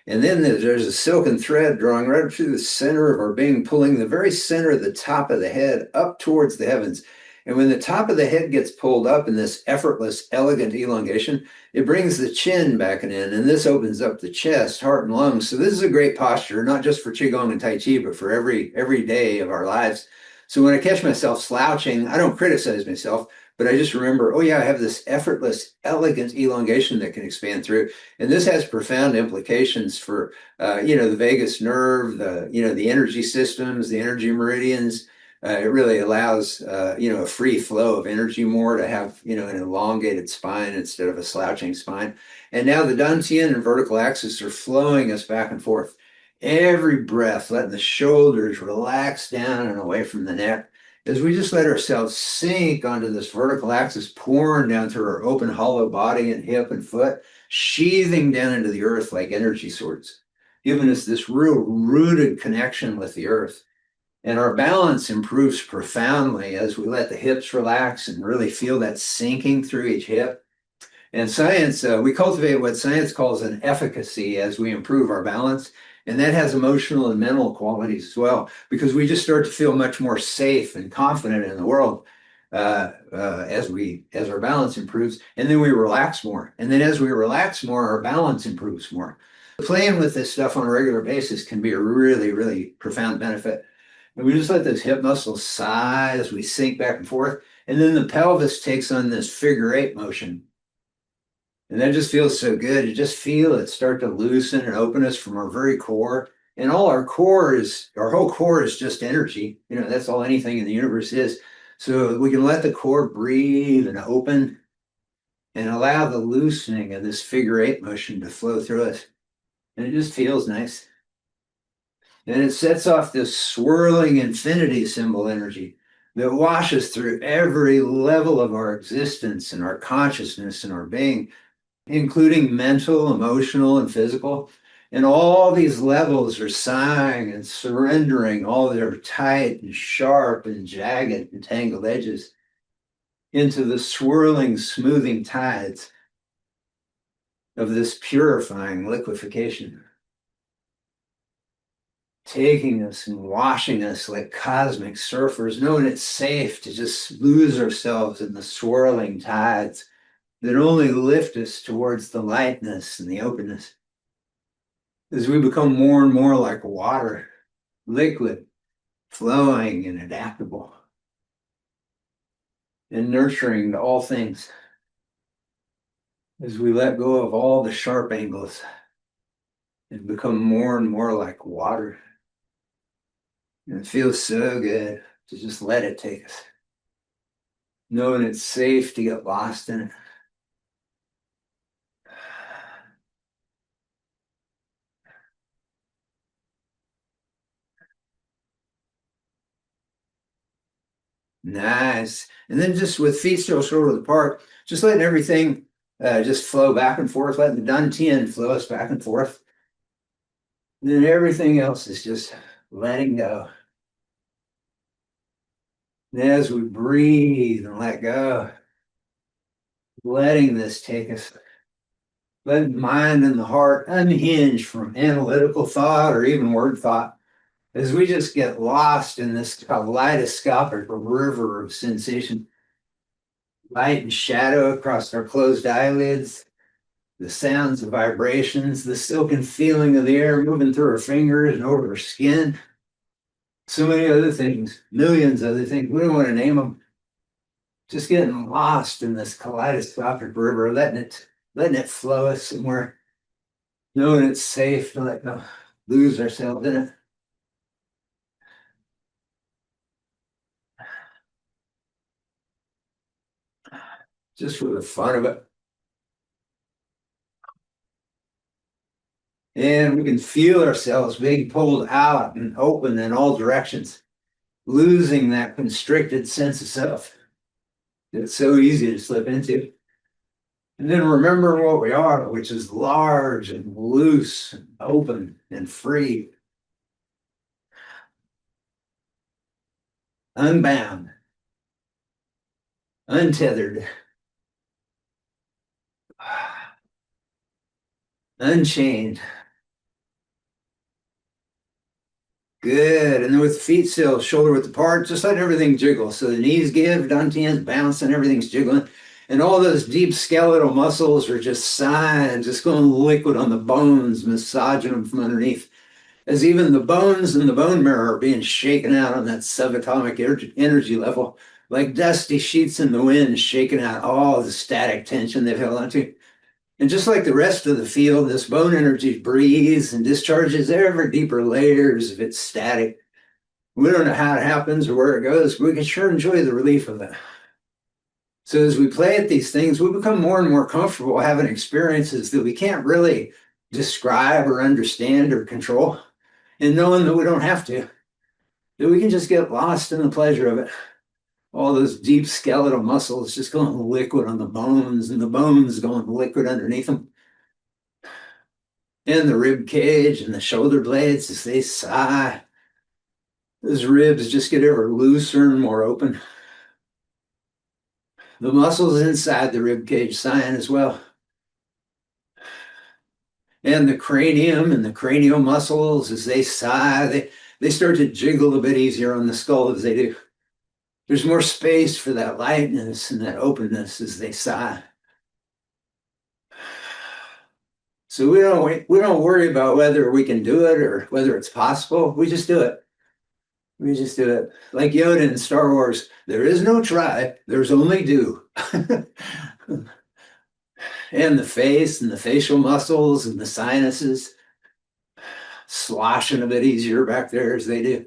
And then there's a silken thread drawing right through the center of our being, pulling the very center of the top of the head up towards the heavens. And when the top of the head gets pulled up in this effortless, elegant elongation, it brings the chin back and in, and this opens up the chest, heart, and lungs. So this is a great posture, not just for Qigong and Tai Chi, but for every day of our lives. So when I catch myself slouching, I don't criticize myself, but I just remember, oh yeah, I have this effortless, elegant elongation that can expand through. And this has profound implications for, the vagus nerve, the energy systems, the energy meridians. It really allows, a free flow of energy more, to have, an elongated spine instead of a slouching spine. And now the dantian and vertical axis are flowing us back and forth. Every breath, letting the shoulders relax down and away from the neck, as we just let ourselves sink onto this vertical axis, pouring down through our open, hollow body and hip and foot, sheathing down into the earth like energy swords, giving us this real rooted connection with the earth. And our balance improves profoundly as we let the hips relax and really feel that sinking through each hip. And science, we cultivate what science calls an efficacy as we improve our balance. And that has emotional and mental qualities as well, because we just start to feel much more safe and confident in the world as our balance improves. And then we relax more. And then as we relax more, our balance improves more. Playing with this stuff on a regular basis can be a really, really profound benefit. And we just let those hip muscles sigh as we sink back and forth. And then the pelvis takes on this figure-8 motion. And that just feels so good. You just feel it start to loosen and open us from our very core. And all our whole core is just energy. That's all anything in the universe is. So we can let the core breathe and open and allow the loosening of this figure-8 motion to flow through us. And it just feels nice. And it sets off this swirling infinity symbol energy that washes through every level of our existence and our consciousness and our being, including mental, emotional, and physical. And all these levels are sighing and surrendering all their tight and sharp and jagged and tangled edges into the swirling, smoothing tides of this purifying liquefaction, taking us and washing us like cosmic surfers, knowing it's safe to just lose ourselves in the swirling tides that only lift us towards the lightness and the openness. As we become more and more like water, liquid, flowing and adaptable, and nurturing to all things, as we let go of all the sharp angles and become more and more like water. And it feels so good to just let it take us, knowing it's safe to get lost in it. Nice. And then just with feet still shoulder apart, just letting everything just flow back and forth, letting the dantian flow us back and forth. And then everything else is just letting go. And as we breathe and let go, letting this take us, let the mind and the heart unhinge from analytical thought or even word thought, as we just get lost in this kaleidoscopic river of sensation, light and shadow across our closed eyelids, the sounds of vibrations, the silken feeling of the air moving through our fingers and over our skin, so many other things, millions of other things, we don't want to name them. Just getting lost in this kaleidoscopic river, letting it flow us somewhere, knowing it's safe to let go, lose ourselves in it. Just for the fun of it. And we can feel ourselves being pulled out and open in all directions, losing that constricted sense of self. It's so easy to slip into. And then remember what we are, which is large and loose and open and free, unbound, untethered, unchained. Good. And then with feet still, shoulder width apart, just let everything jiggle. So the knees give, dantian's bouncing, everything's jiggling. And all those deep skeletal muscles are just sighing, just going liquid on the bones, massaging them from underneath. As even the bones and the bone marrow are being shaken out on that subatomic energy level, like dusty sheets in the wind, shaking out all the static tension they've held onto. And just like the rest of the field, this bone energy breathes and discharges ever deeper layers of its static. We don't know how it happens or where it goes, but we can sure enjoy the relief of it. So as we play at these things, we become more and more comfortable having experiences that we can't really describe or understand or control, and knowing that we don't have to, that we can just get lost in the pleasure of it. All those deep skeletal muscles just going liquid on the bones, and the bones going liquid underneath them. And the rib cage and the shoulder blades as they sigh. Those ribs just get ever looser and more open. The muscles inside the rib cage sighing as well. And the cranium and the cranial muscles, as they sigh, they start to jiggle a bit easier on the skull as they do. There's more space for that lightness and that openness as they sigh. So we don't worry about whether we can do it or whether it's possible. We just do it. We just do it like Yoda in Star Wars. There is no try, there's only do. And the face and the facial muscles and the sinuses sloshing a bit easier back there as they do.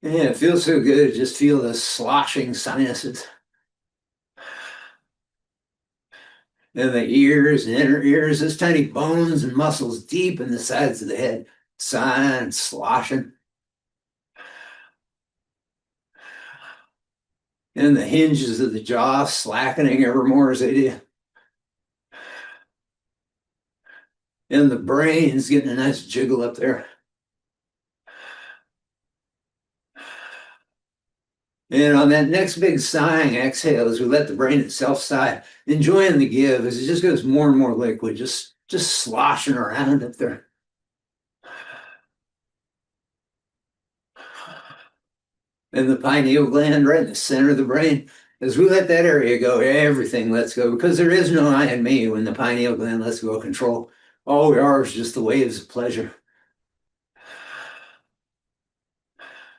Yeah, it feels so good to just feel the sloshing sinuses. And the ears and inner ears, those tiny bones and muscles deep in the sides of the head, sighing and sloshing. And the hinges of the jaw slackening ever more as they do. And the brain's getting a nice jiggle up there. And on that next big sighing exhale, as we let the brain itself sigh, enjoying the give as it just goes more and more liquid, just sloshing around up there. And the pineal gland right in the center of the brain, as we let that area go, everything lets go, because there is no I and me when the pineal gland lets go of control. All we are is just the waves of pleasure.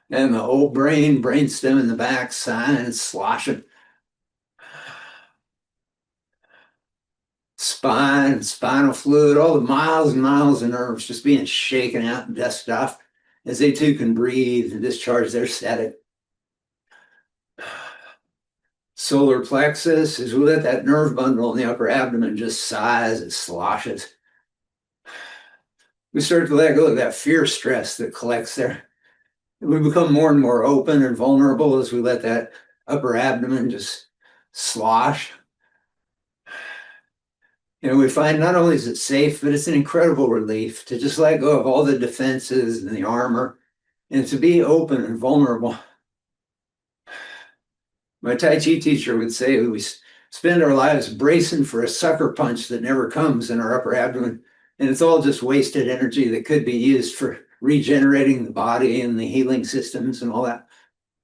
And the whole brainstem in the back, sighing and sloshing. Spine, spinal fluid, all the miles and miles of nerves just being shaken out and dusted off as they too can breathe and discharge their static. Solar plexus, as we let that nerve bundle in the upper abdomen just sigh as it sloshes. We start to let go of that fear stress that collects there. We become more and more open and vulnerable as we let that upper abdomen just slosh. And we find not only is it safe, but it's an incredible relief to just let go of all the defenses and the armor and to be open and vulnerable. My Tai Chi teacher would say we spend our lives bracing for a sucker punch that never comes in our upper abdomen. And it's all just wasted energy that could be used for regenerating the body and the healing systems and all that.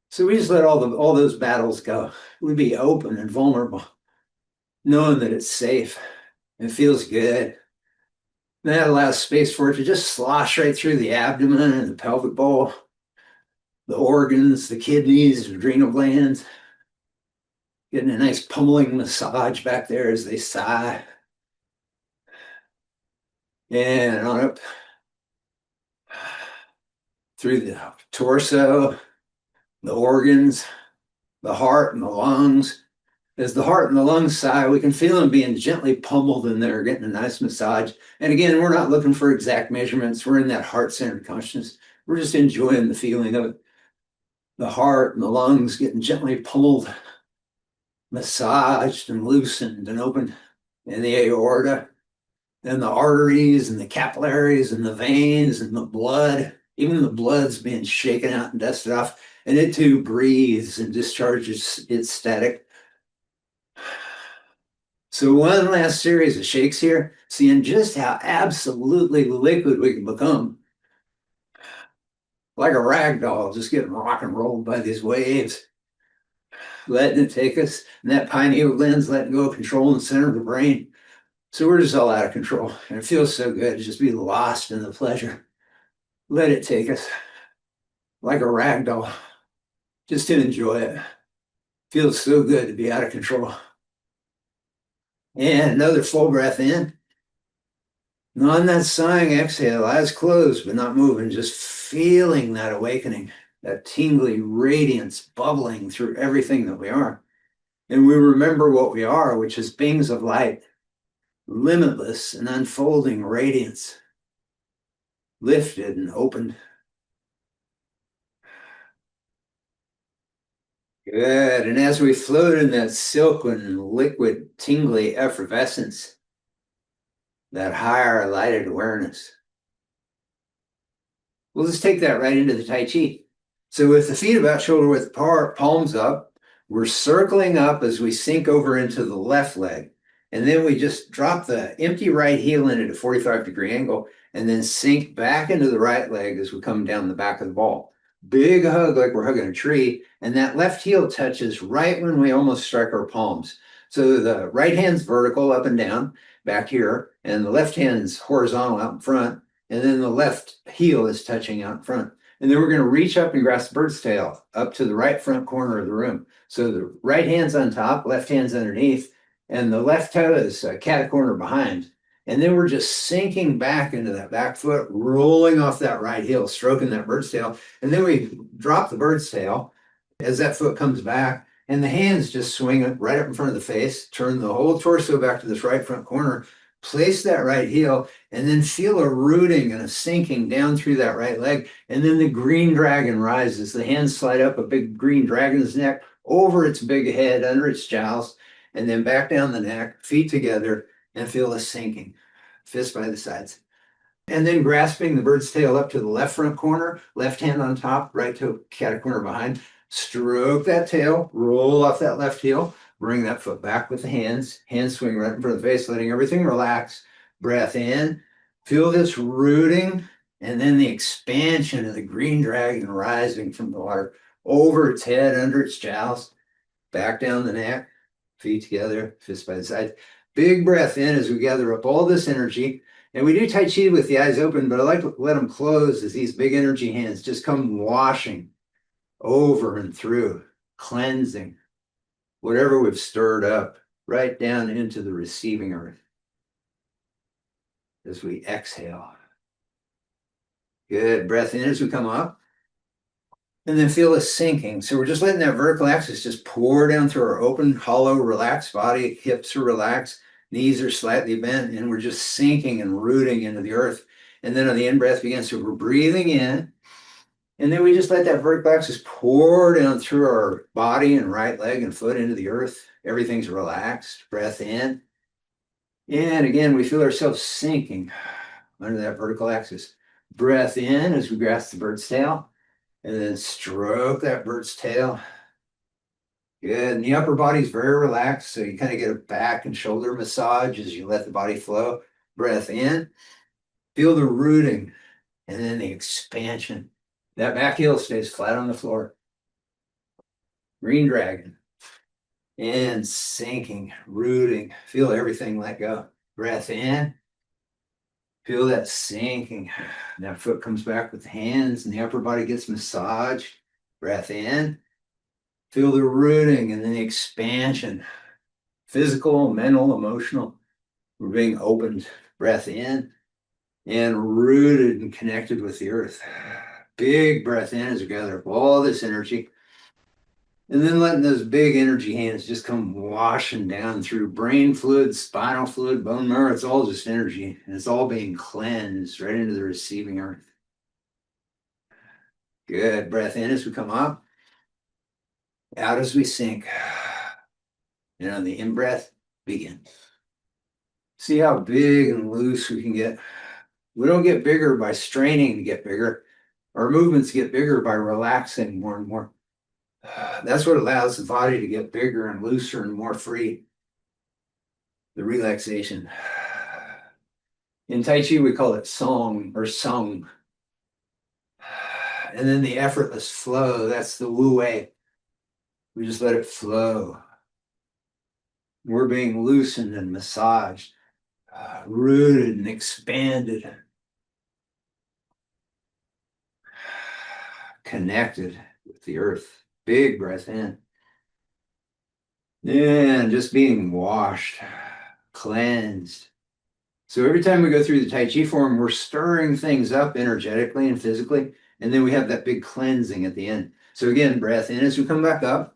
So we just let all those battles go. We'd be open and vulnerable, knowing that it's safe. It feels good. And that allows space for it to just slosh right through the abdomen and the pelvic bowl, the organs, the kidneys, the adrenal glands, getting a nice pummeling massage back there as they sigh. And on up through the torso, the organs, the heart and the lungs. As the heart and the lungs sigh, we can feel them being gently pummeled in there, getting a nice massage. And again, we're not looking for exact measurements. We're in that heart-centered consciousness. We're just enjoying the feeling of it. The heart and the lungs getting gently pummeled, massaged and loosened and opened. And the aorta, and the arteries and the capillaries and the veins and the blood. Even the blood's being shaken out and dusted off. And it too breathes and discharges its static. So one last series of shakes here, seeing just how absolutely liquid we can become. Like a rag doll, just getting rock and rolled by these waves. Letting it take us, and that pineal gland's letting go of control in the center of the brain. So we're just all out of control. And it feels so good to just be lost in the pleasure. Let it take us. Like a rag doll. Just to enjoy it. Feels so good to be out of control. And another full breath in. And on that sighing exhale, eyes closed but not moving, just feeling that awakening, that tingly radiance bubbling through everything that we are. And we remember what we are, which is beings of light, limitless and unfolding radiance, lifted and opened. Good. And as we float in that silken, liquid, tingly effervescence, that higher lighted awareness, we'll just take that right into the Tai Chi. So with the feet about shoulder width apart, palms up, we're circling up as we sink over into the left leg. And then we just drop the empty right heel in at a 45-degree angle and then sink back into the right leg as we come down the back of the ball. Big hug like we're hugging a tree. And that left heel touches right when we almost strike our palms. So the right hand's vertical up and down back here, and the left hand's horizontal out in front. and then the left heel is touching out front. And then we're going to reach up and grasp the bird's tail up to the right front corner of the room. So the right hand's on top, left hand's underneath, and the left toe is cat corner behind. And then we're just sinking back into that back foot, rolling off that right heel, stroking that bird's tail. And then we drop the bird's tail as that foot comes back, and the hands just swing right up in front of the face, turn the whole torso back to this right front corner, place that right heel, and then feel a rooting and a sinking down through that right leg. And then the green dragon rises. The hands slide up a big green dragon's neck, over its big head, under its jowls, and then back down the neck, feet together, and feel a sinking, fists by the sides. And then grasping the bird's tail up to the left front corner, left hand on top, right toe cat corner behind, stroke that tail, roll off that left heel, bring that foot back with the hands swing right in front of the face, letting everything relax. Breath in, feel this rooting, and then the expansion of the green dragon rising from the water over its head, under its jowls, back down the neck, feet together, fists by the sides. Big breath in as we gather up all this energy. And we do Tai Chi with the eyes open, but I like to let them close as these big energy hands just come washing over and through, cleansing whatever we've stirred up right down into the receiving earth as we exhale. Good. Breath in as we come up. And then feel a sinking. So we're just letting that vertical axis just pour down through our open, hollow, relaxed body. Hips are relaxed, knees are slightly bent, and we're just sinking and rooting into the earth. And then on the in-breath begins. So we're breathing in, and then we just let that vertical axis pour down through our body and right leg and foot into the earth. Everything's relaxed. Breath in. And again, we feel ourselves sinking under that vertical axis. Breath in as we grasp the bird's tail. And then stroke that bird's tail. Good. And the upper body's very relaxed, so you kind of get a back and shoulder massage as you let the body flow. Breath in. Feel the rooting, and then the expansion. That back heel stays flat on the floor. Green dragon. And sinking, rooting. Feel everything let go. Breath in. Feel that sinking. That foot comes back with the hands and the upper body gets massaged. Breath in. Feel the rooting and then the expansion. Physical, mental, emotional. We're being opened. Breath in. And rooted and connected with the earth. Big breath in as we gather up all this energy. And then letting those big energy hands just come washing down through brain fluid, spinal fluid, bone marrow. It's all just energy. And it's all being cleansed right into the receiving earth. Good. Breath in as we come up. Out as we sink. And on the in-breath, begin. See how big and loose we can get. We don't get bigger by straining to get bigger. Our movements get bigger by relaxing more and more. That's what allows the body to get bigger and looser and more free. The relaxation. In Tai Chi, we call it song or sung. And then the effortless flow, that's the Wu Wei. We just let it flow. We're being loosened and massaged, rooted and expanded, connected with the earth. Big breath in. And just being washed, cleansed. So every time we go through the Tai Chi form, we're stirring things up energetically and physically. And then we have that big cleansing at the end. So again, breath in as we come back up.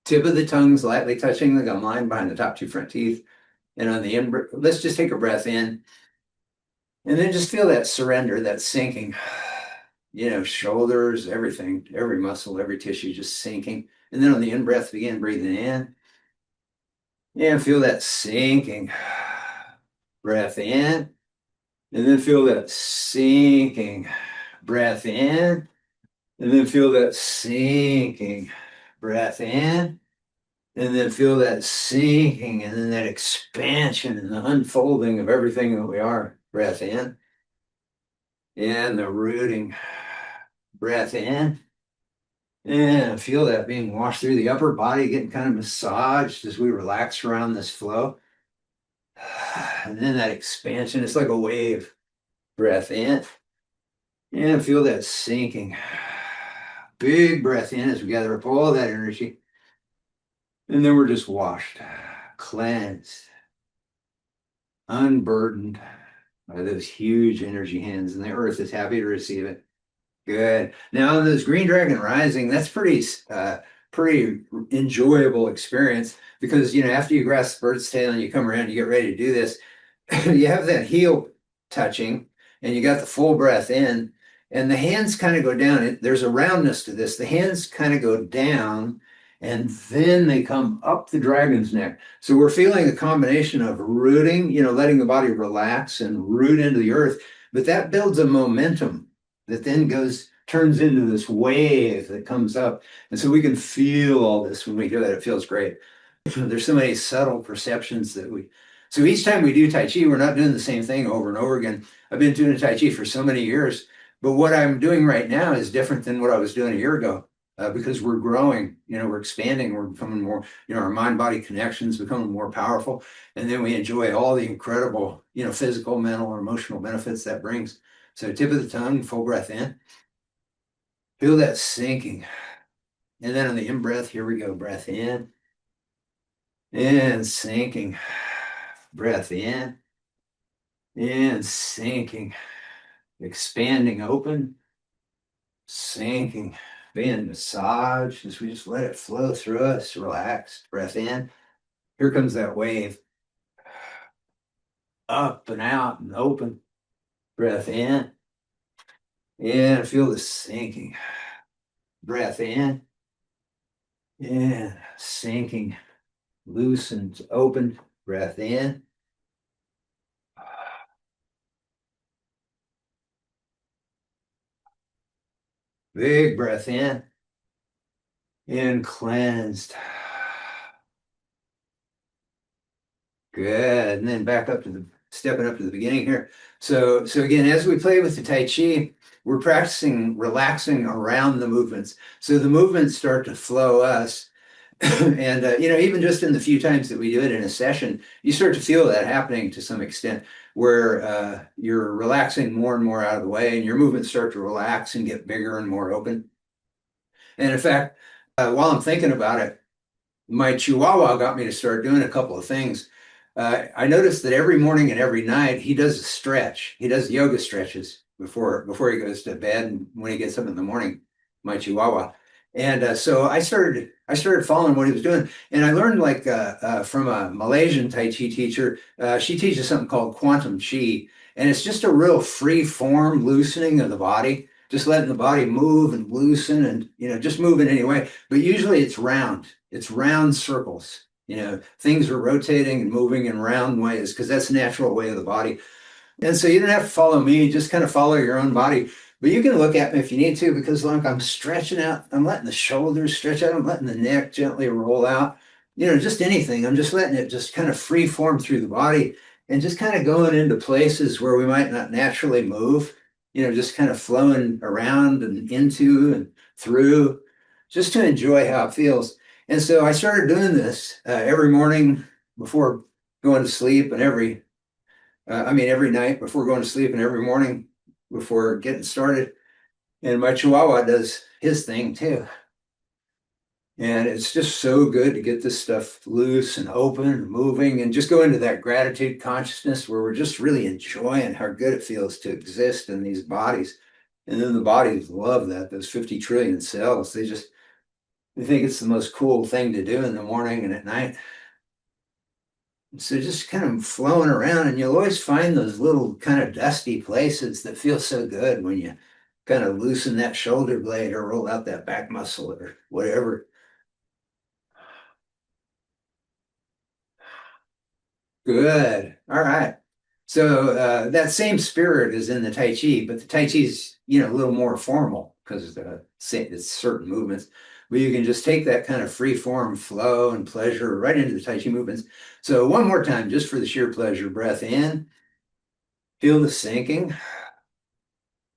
Tip of the tongue lightly touching the gum line behind the top two front teeth. And on the in, let's just take a breath in. And then just feel that surrender, that sinking. You know, shoulders, everything, every muscle, every tissue just sinking. And then on the in-breath, begin breathing in. And feel that sinking. Breath in. And then feel that sinking. Breath in. And then feel that sinking. Breath in. And then feel that sinking. And then that expansion and the unfolding of everything that we are. Breath in. And the rooting. Breath in. And feel that being washed through the upper body, getting kind of massaged as we relax around this flow. And then that expansion, it's like a wave. Breath in. And feel that sinking. Big breath in as we gather up all that energy. And then we're just washed, cleansed, unburdened by those huge energy hands, and the earth is happy to receive it. Good. Now, this Green Dragon Rising, that's pretty enjoyable experience because, after you grasp the bird's tail and you come around, you get ready to do this, you have that heel touching and you got the full breath in and the hands kind of go down. There's a roundness to this. The hands kind of go down and then they come up the dragon's neck. So we're feeling a combination of rooting, letting the body relax and root into the earth, but that builds a momentum that then turns into this wave that comes up. And so we can feel all this when we do it. It feels great. There's so many subtle perceptions so each time we do Tai Chi, we're not doing the same thing over and over again. I've been doing Tai Chi for so many years, but what I'm doing right now is different than what I was doing a year ago because we're growing, we're expanding, we're becoming more, our mind-body connections becoming more powerful. And then we enjoy all the incredible, physical, mental, or emotional benefits that brings. So tip of the tongue, full breath in. Feel that sinking. And then on the in-breath, here we go. Breath in. And sinking. Breath in. And sinking. Expanding open. Sinking. Being massaged as we just let it flow through us. Relaxed. Breath in. Here comes that wave. Up and out and open. Breath in. And feel the sinking. Breath in. And sinking. Loosened, opened. Breath in. Big breath in. And cleansed. Good. And then back up stepping up to the beginning here. So again, as we play with the Tai Chi, we're practicing relaxing around the movements. So the movements start to flow us. And, even just in the few times that we do it in a session, you start to feel that happening to some extent where you're relaxing more and more out of the way and your movements start to relax and get bigger and more open. And in fact, while I'm thinking about it, my Chihuahua got me to start doing a couple of things. I noticed that every morning and every night he does a stretch. He does yoga stretches before he goes to bed and when he gets up in the morning, my Chihuahua. And so I started following what he was doing. And I learned from a Malaysian Tai Chi teacher, she teaches something called quantum Chi. And it's just a real free form loosening of the body, just letting the body move and loosen and, just move in any way. But usually it's round circles. Things are rotating and moving in round ways because that's the natural way of the body. And so you don't have to follow me, just kind of follow your own body. But you can look at me if you need to because I'm stretching out, I'm letting the shoulders stretch out, I'm letting the neck gently roll out, just anything. I'm just letting it just kind of free form through the body and just kind of going into places where we might not naturally move, just kind of flowing around and into and through just to enjoy how it feels. And so I started doing this every morning before going to sleep and every night before going to sleep and every morning before getting started. And my Chihuahua does his thing too. And it's just so good to get this stuff loose and open and moving and just go into that gratitude consciousness where we're just really enjoying how good it feels to exist in these bodies. And then the bodies love that, those 50 trillion cells. They think it's the most cool thing to do in the morning and at night. So just kind of flowing around, and you'll always find those little kind of dusty places that feel so good when you kind of loosen that shoulder blade or roll out that back muscle or whatever. Good. All right. So that same spirit is in the Tai Chi, but the Tai Chi is, a little more formal because it's certain movements. But you can just take that kind of free form flow and pleasure right into the Tai Chi movements. So one more time, just for the sheer pleasure, breath in, feel the sinking.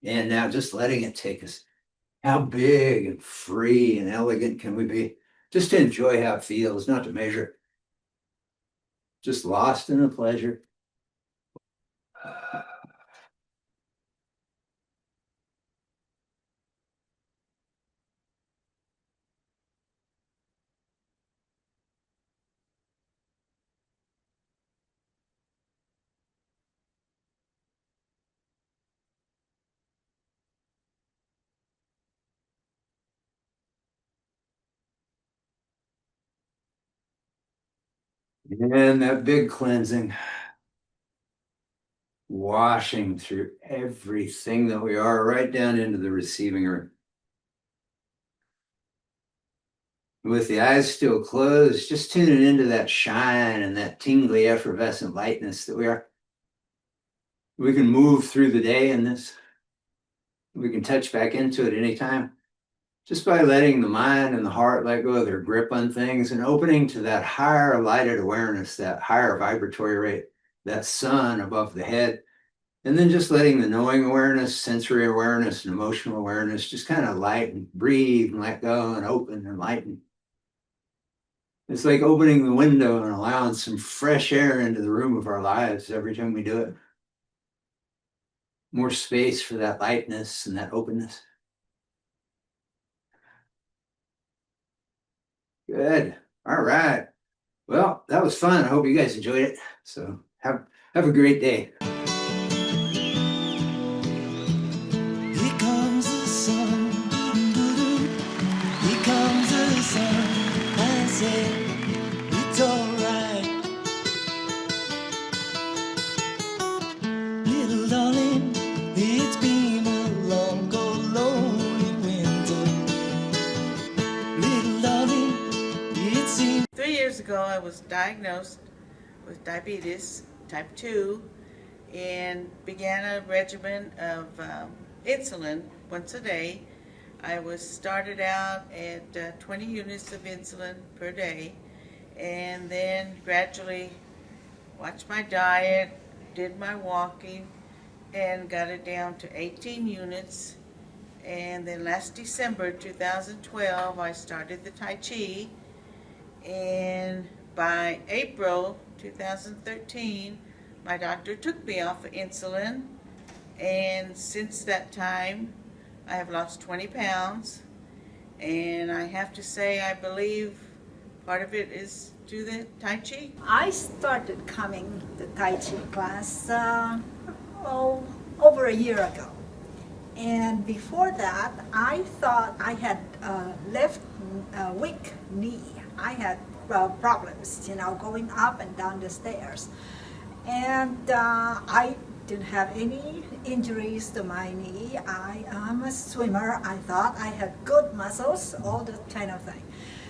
And now just letting it take us. How big and free and elegant can we be? Just to enjoy how it feels, not to measure. Just lost in the pleasure. And that big cleansing, washing through everything that we are, right down into the receiving room. With the eyes still closed, just tuning into that shine and that tingly, effervescent lightness that we are. We can move through the day in this. We can touch back into it anytime, just by letting the mind and the heart let go of their grip on things and opening to that higher lighted awareness, that higher vibratory rate, that sun above the head. And then just letting the knowing awareness, sensory awareness, and emotional awareness just kind of lighten, breathe and let go and open and lighten. It's like opening the window and allowing some fresh air into the room of our lives every time we do it. More space for that lightness and that openness. Good. All right. Well, that was fun. I hope you guys enjoyed it. So have a great day. Here comes the sun. Here comes the sun. I say it's alright. Little darling, it's been a long, cold, lonely winter. Little darling, it seems. 3 years ago, I was diagnosed with diabetes type 2 and began a regimen of insulin once a day. I was started out at 20 units of insulin per day, and then gradually watched my diet, did my walking, and got it down to 18 units. And then last December 2012, I started the Tai Chi, and by April 2013, my doctor took me off of insulin, and since that time, I have lost 20 pounds, and I have to say I believe part of it is to the Tai Chi. I started coming to Tai Chi class over a year ago. And before that, I thought I had left weak knee. I had problems, going up and down the stairs. And I didn't have any injuries to my knee. I am a swimmer. I thought I had good muscles, all that kind of thing.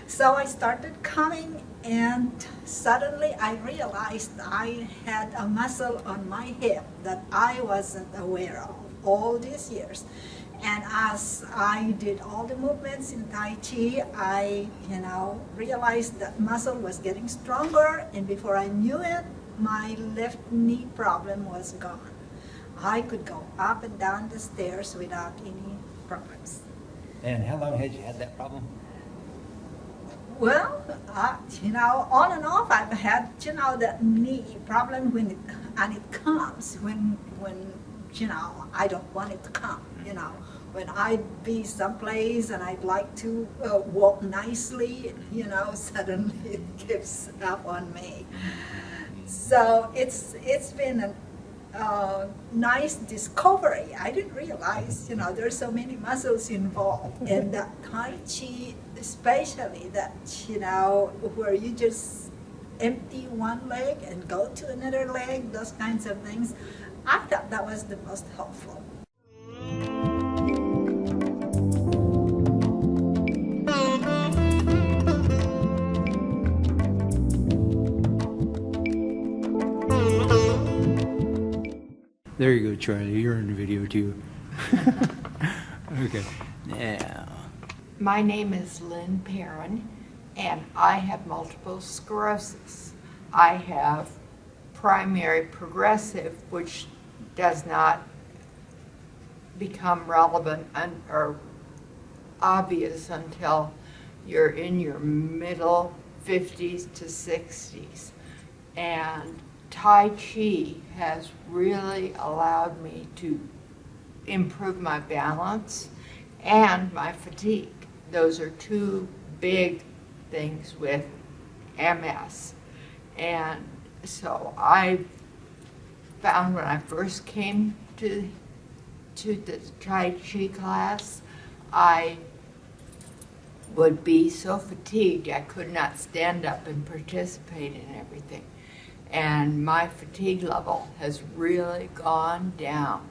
So I started coming, and suddenly I realized I had a muscle on my hip that I wasn't aware of all these years. And as I did all the movements in Tai Chi, I realized that muscle was getting stronger, and before I knew it, my left knee problem was gone. I could go up and down the stairs without any problems. And how long had you had that problem? Well, on and off, I've had, that knee problem when it comes when I don't want it to come, When I'd be someplace and I'd like to walk nicely, suddenly it gives up on me. So it's been a nice discovery. I didn't realize, there's so many muscles involved. And that Tai Chi, especially that, where you just empty one leg and go to another leg, those kinds of things, I thought that was the most helpful. There you go, Charlie. You're in the video too. Okay. Now. My name is Lynn Perrin, and I have multiple sclerosis. I have primary progressive, which does not become relevant or obvious until you're in your middle 50s to 60s. And Tai Chi has really allowed me to improve my balance and my fatigue. Those are two big things with MS. And so I found when I first came to the Tai Chi class, I would be so fatigued I could not stand up and participate in everything. And my fatigue level has really gone down.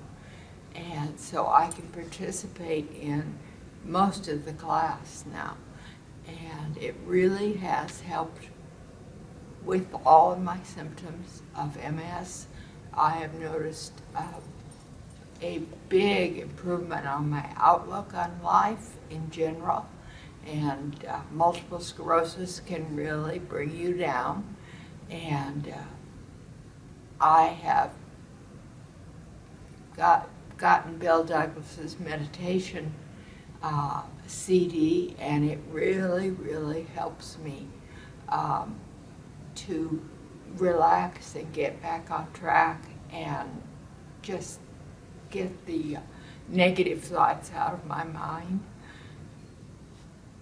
And so I can participate in most of the class now. And it really has helped with all of my symptoms of MS. I have noticed a big improvement on my outlook on life in general. And multiple sclerosis can really bring you down. And I have gotten Bill Douglas's meditation CD, and it really, really helps me to relax and get back on track and just get the negative thoughts out of my mind.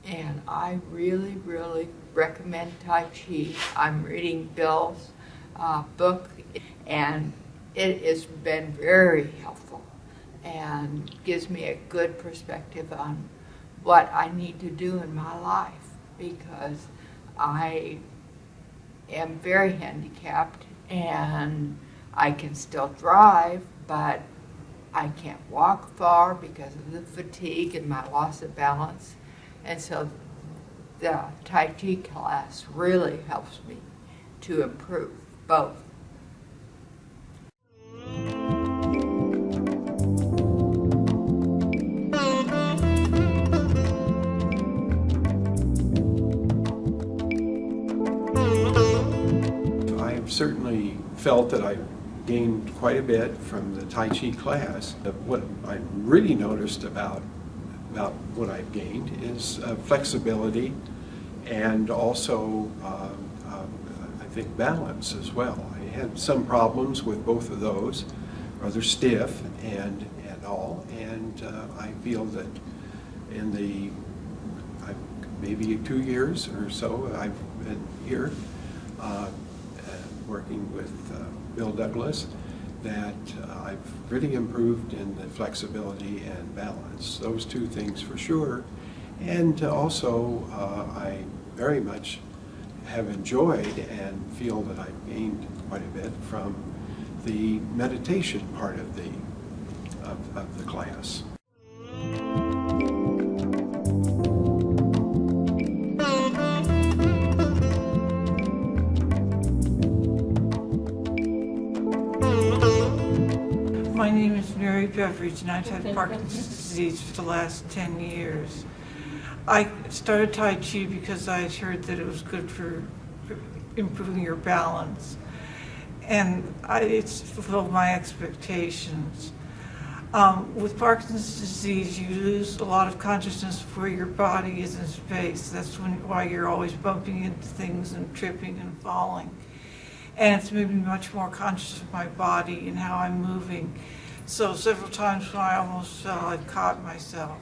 And I really, really recommend Tai Chi. I'm reading Bill's book, and it has been very helpful and gives me a good perspective on what I need to do in my life, because I am very handicapped and I can still drive, but I can't walk far because of the fatigue and my loss of balance. And so the Tai Chi class really helps me to improve both. I've certainly felt that I gained quite a bit from the Tai Chi class. What I really noticed about what I've gained is flexibility and also I think balance as well. I had some problems with both of those, rather stiff and all, and I feel that in the maybe 2 years or so I've been here working with Bill Douglas, that I've really improved in the flexibility and balance. Those two things for sure. And also I very much have enjoyed and feel that I've gained quite a bit from the meditation part of the class. My name is Mary Beveridge, and I've had Parkinson's disease for the last 10 years. I started Tai Chi because I had heard that it was good for improving your balance, and it's fulfilled my expectations. With Parkinson's disease, you lose a lot of consciousness of where your body is in space. That's why you're always bumping into things and tripping and falling. And it's made me much more conscious of my body and how I'm moving. So several times when I almost fell, I've caught myself.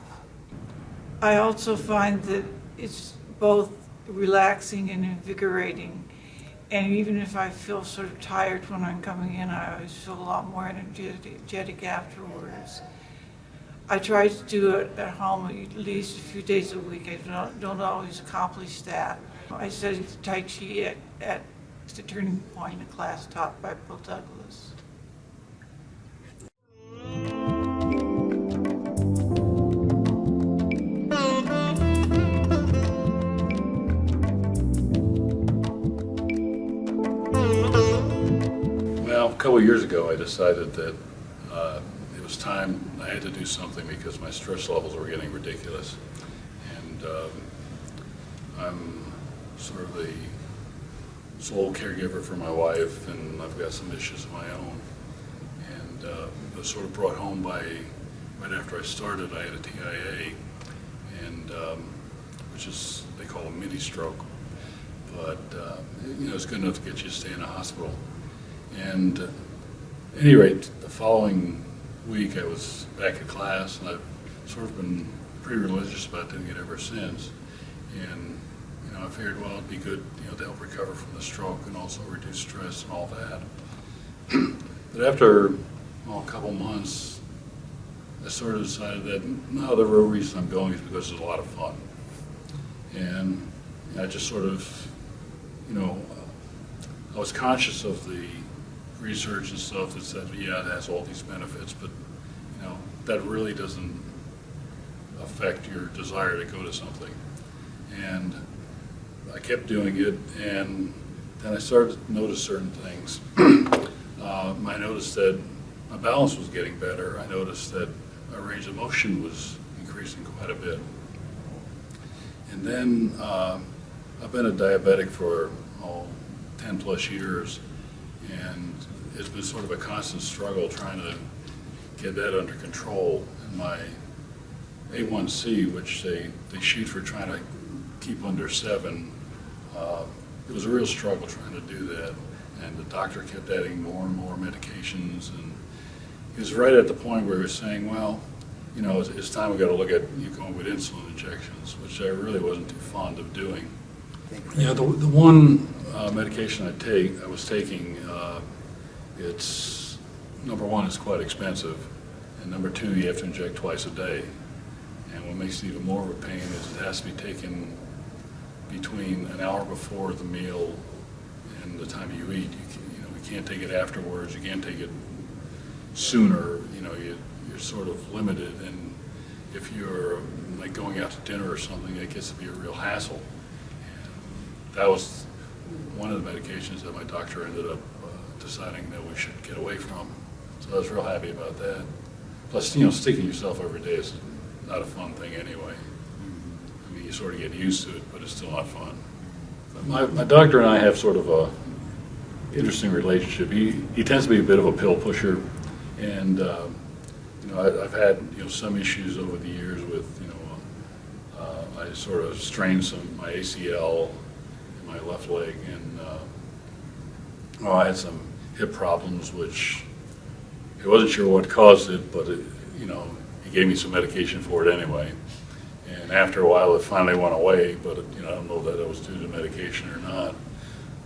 I also find that it's both relaxing and invigorating. And even if I feel sort of tired when I'm coming in, I always feel a lot more energetic afterwards. I try to do it at home at least a few days a week. I don't always accomplish that. I studied Tai Chi at the Turning Point, a class taught by Bill Douglas. Well, a couple of years ago, I decided that it was time I had to do something because my stress levels were getting ridiculous. And I'm sort of the sole caregiver for my wife, and I've got some issues of my own. And I was sort of brought home by, right after I started, I had a TIA, and which is, they call a mini stroke. But, you know, it's good enough to get you to stay in a hospital. And at any rate, the following week I was back at class, and I've sort of been pretty religious about doing it ever since. And you know, I figured, well, it'd be good, you know, to help recover from the stroke and also reduce stress and all that. But after a couple months, I sort of decided that no, the real reason I'm going is because it's a lot of fun. And I just sort of, you know, I was conscious of the research and stuff that said, yeah, it has all these benefits, but, you know, that really doesn't affect your desire to go to something. And I kept doing it, and then I started to notice certain things. I noticed that my balance was getting better. I noticed that my range of motion was increasing quite a bit. And then I've been a diabetic for 10 plus years, and it's been sort of a constant struggle trying to get that under control. And my A1C, which they shoot for trying to keep under 7, it was a real struggle trying to do that. And the doctor kept adding more and more medications, and he was right at the point where he was saying, well, you know, it's time we got to look at you going with insulin injections, which I really wasn't too fond of doing. Yeah, the one medication I was taking, it's, number one, it's quite expensive, and number two, you have to inject twice a day. And what makes it even more of a pain is it has to be taken between an hour before the meal and the time you eat. You can't take it afterwards. You can't take it sooner. You know, you're sort of limited. And if you're like going out to dinner or something, it gets to be a real hassle. And that was one of the medications that my doctor ended up deciding that we should get away from. So I was real happy about that. Plus, you know, sticking yourself every day is not a fun thing anyway. I mean, you sort of get used to it, but it's still not fun. My doctor and I have sort of a interesting relationship. He tends to be a bit of a pill pusher, and you know, I've had, you know, some issues over the years with, you know, I sort of strained my ACL in my left leg, and I had some hip problems, which I wasn't sure what caused it, but you know, he gave me some medication for it anyway. And after a while, it finally went away, but you know, I don't know if that was due to medication or not.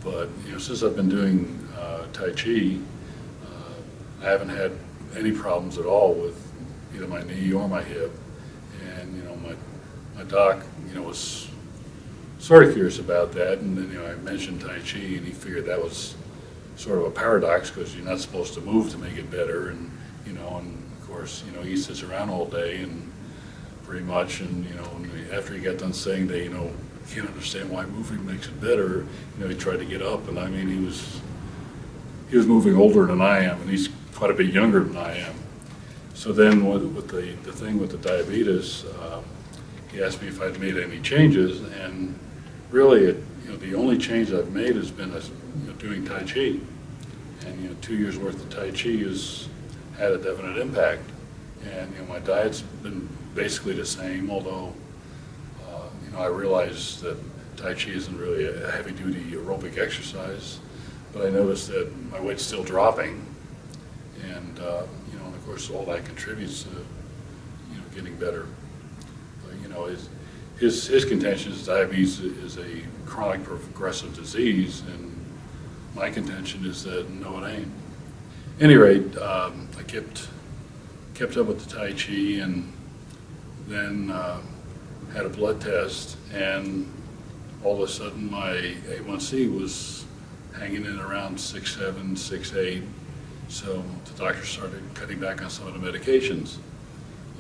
But you know, since I've been doing Tai Chi, I haven't had any problems at all with either my knee or my hip. And you know, my doc, you know, was sort of curious about that, and then, you know, I mentioned Tai Chi, and he figured that was sort of a paradox because you're not supposed to move to make it better, and you know, and of course, you know, he sits around all day and pretty much, and you know, after he got done saying that, you know, can't understand why moving makes it better, you know, he tried to get up, and I mean, he was moving older than I am, and he's quite a bit younger than I am. So then with the thing with the diabetes, he asked me if I'd made any changes, and really, you know, the only change I've made has been you know, doing Tai Chi, and you know, 2 years worth of Tai Chi has had a definite impact, and you know, my diet's been basically the same, although you know, I realize that Tai Chi isn't really a heavy-duty aerobic exercise, but I noticed that my weight's still dropping, and you know, and of course, all that contributes to, you know, getting better. But, you know, his contention is diabetes is a chronic progressive disease, and my contention is that no, it ain't. At any rate, I kept up with the Tai Chi, and then had a blood test, and all of a sudden my A1C was hanging in around 6.7, 6.8. So the doctor started cutting back on some of the medications.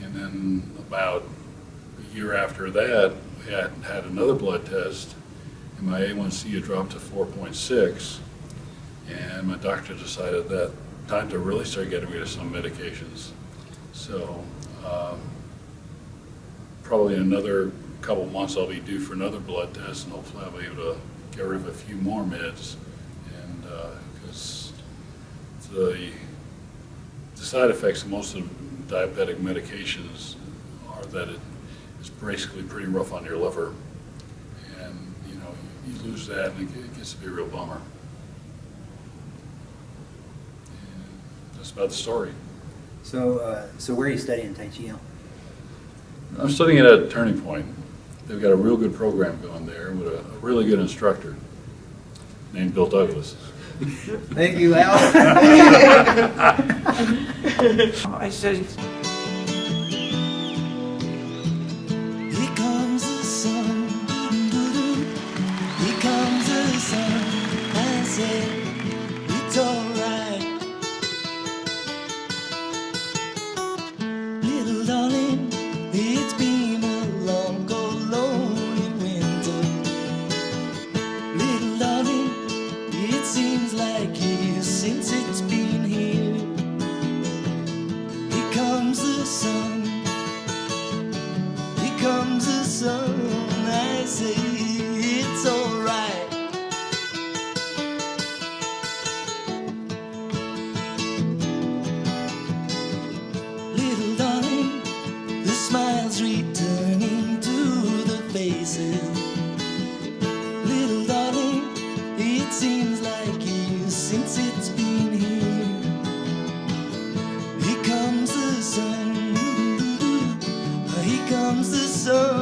And then about a year after that, we had another blood test, and my A1C had dropped to 4.6. And my doctor decided that time to really start getting rid of some medications. So probably in another couple months I'll be due for another blood test, and hopefully I'll be able to get rid of a few more meds. And because the side effects of most of diabetic medications are that it's basically pretty rough on your liver, and you know, you lose that, and it gets to be a real bummer. And that's about the story. So, where are you studying Tai Chi? I'm studying it at Turning Point. They've got a real good program going there with a really good instructor named Bill Douglas. Thank you, Al. I said, here comes the sun. sun. Here comes the sun. I say it's alright. Little darling, the smiles returning to the faces. Little darling, it seems like years since it's been here. Here comes the sun. Here comes the sun.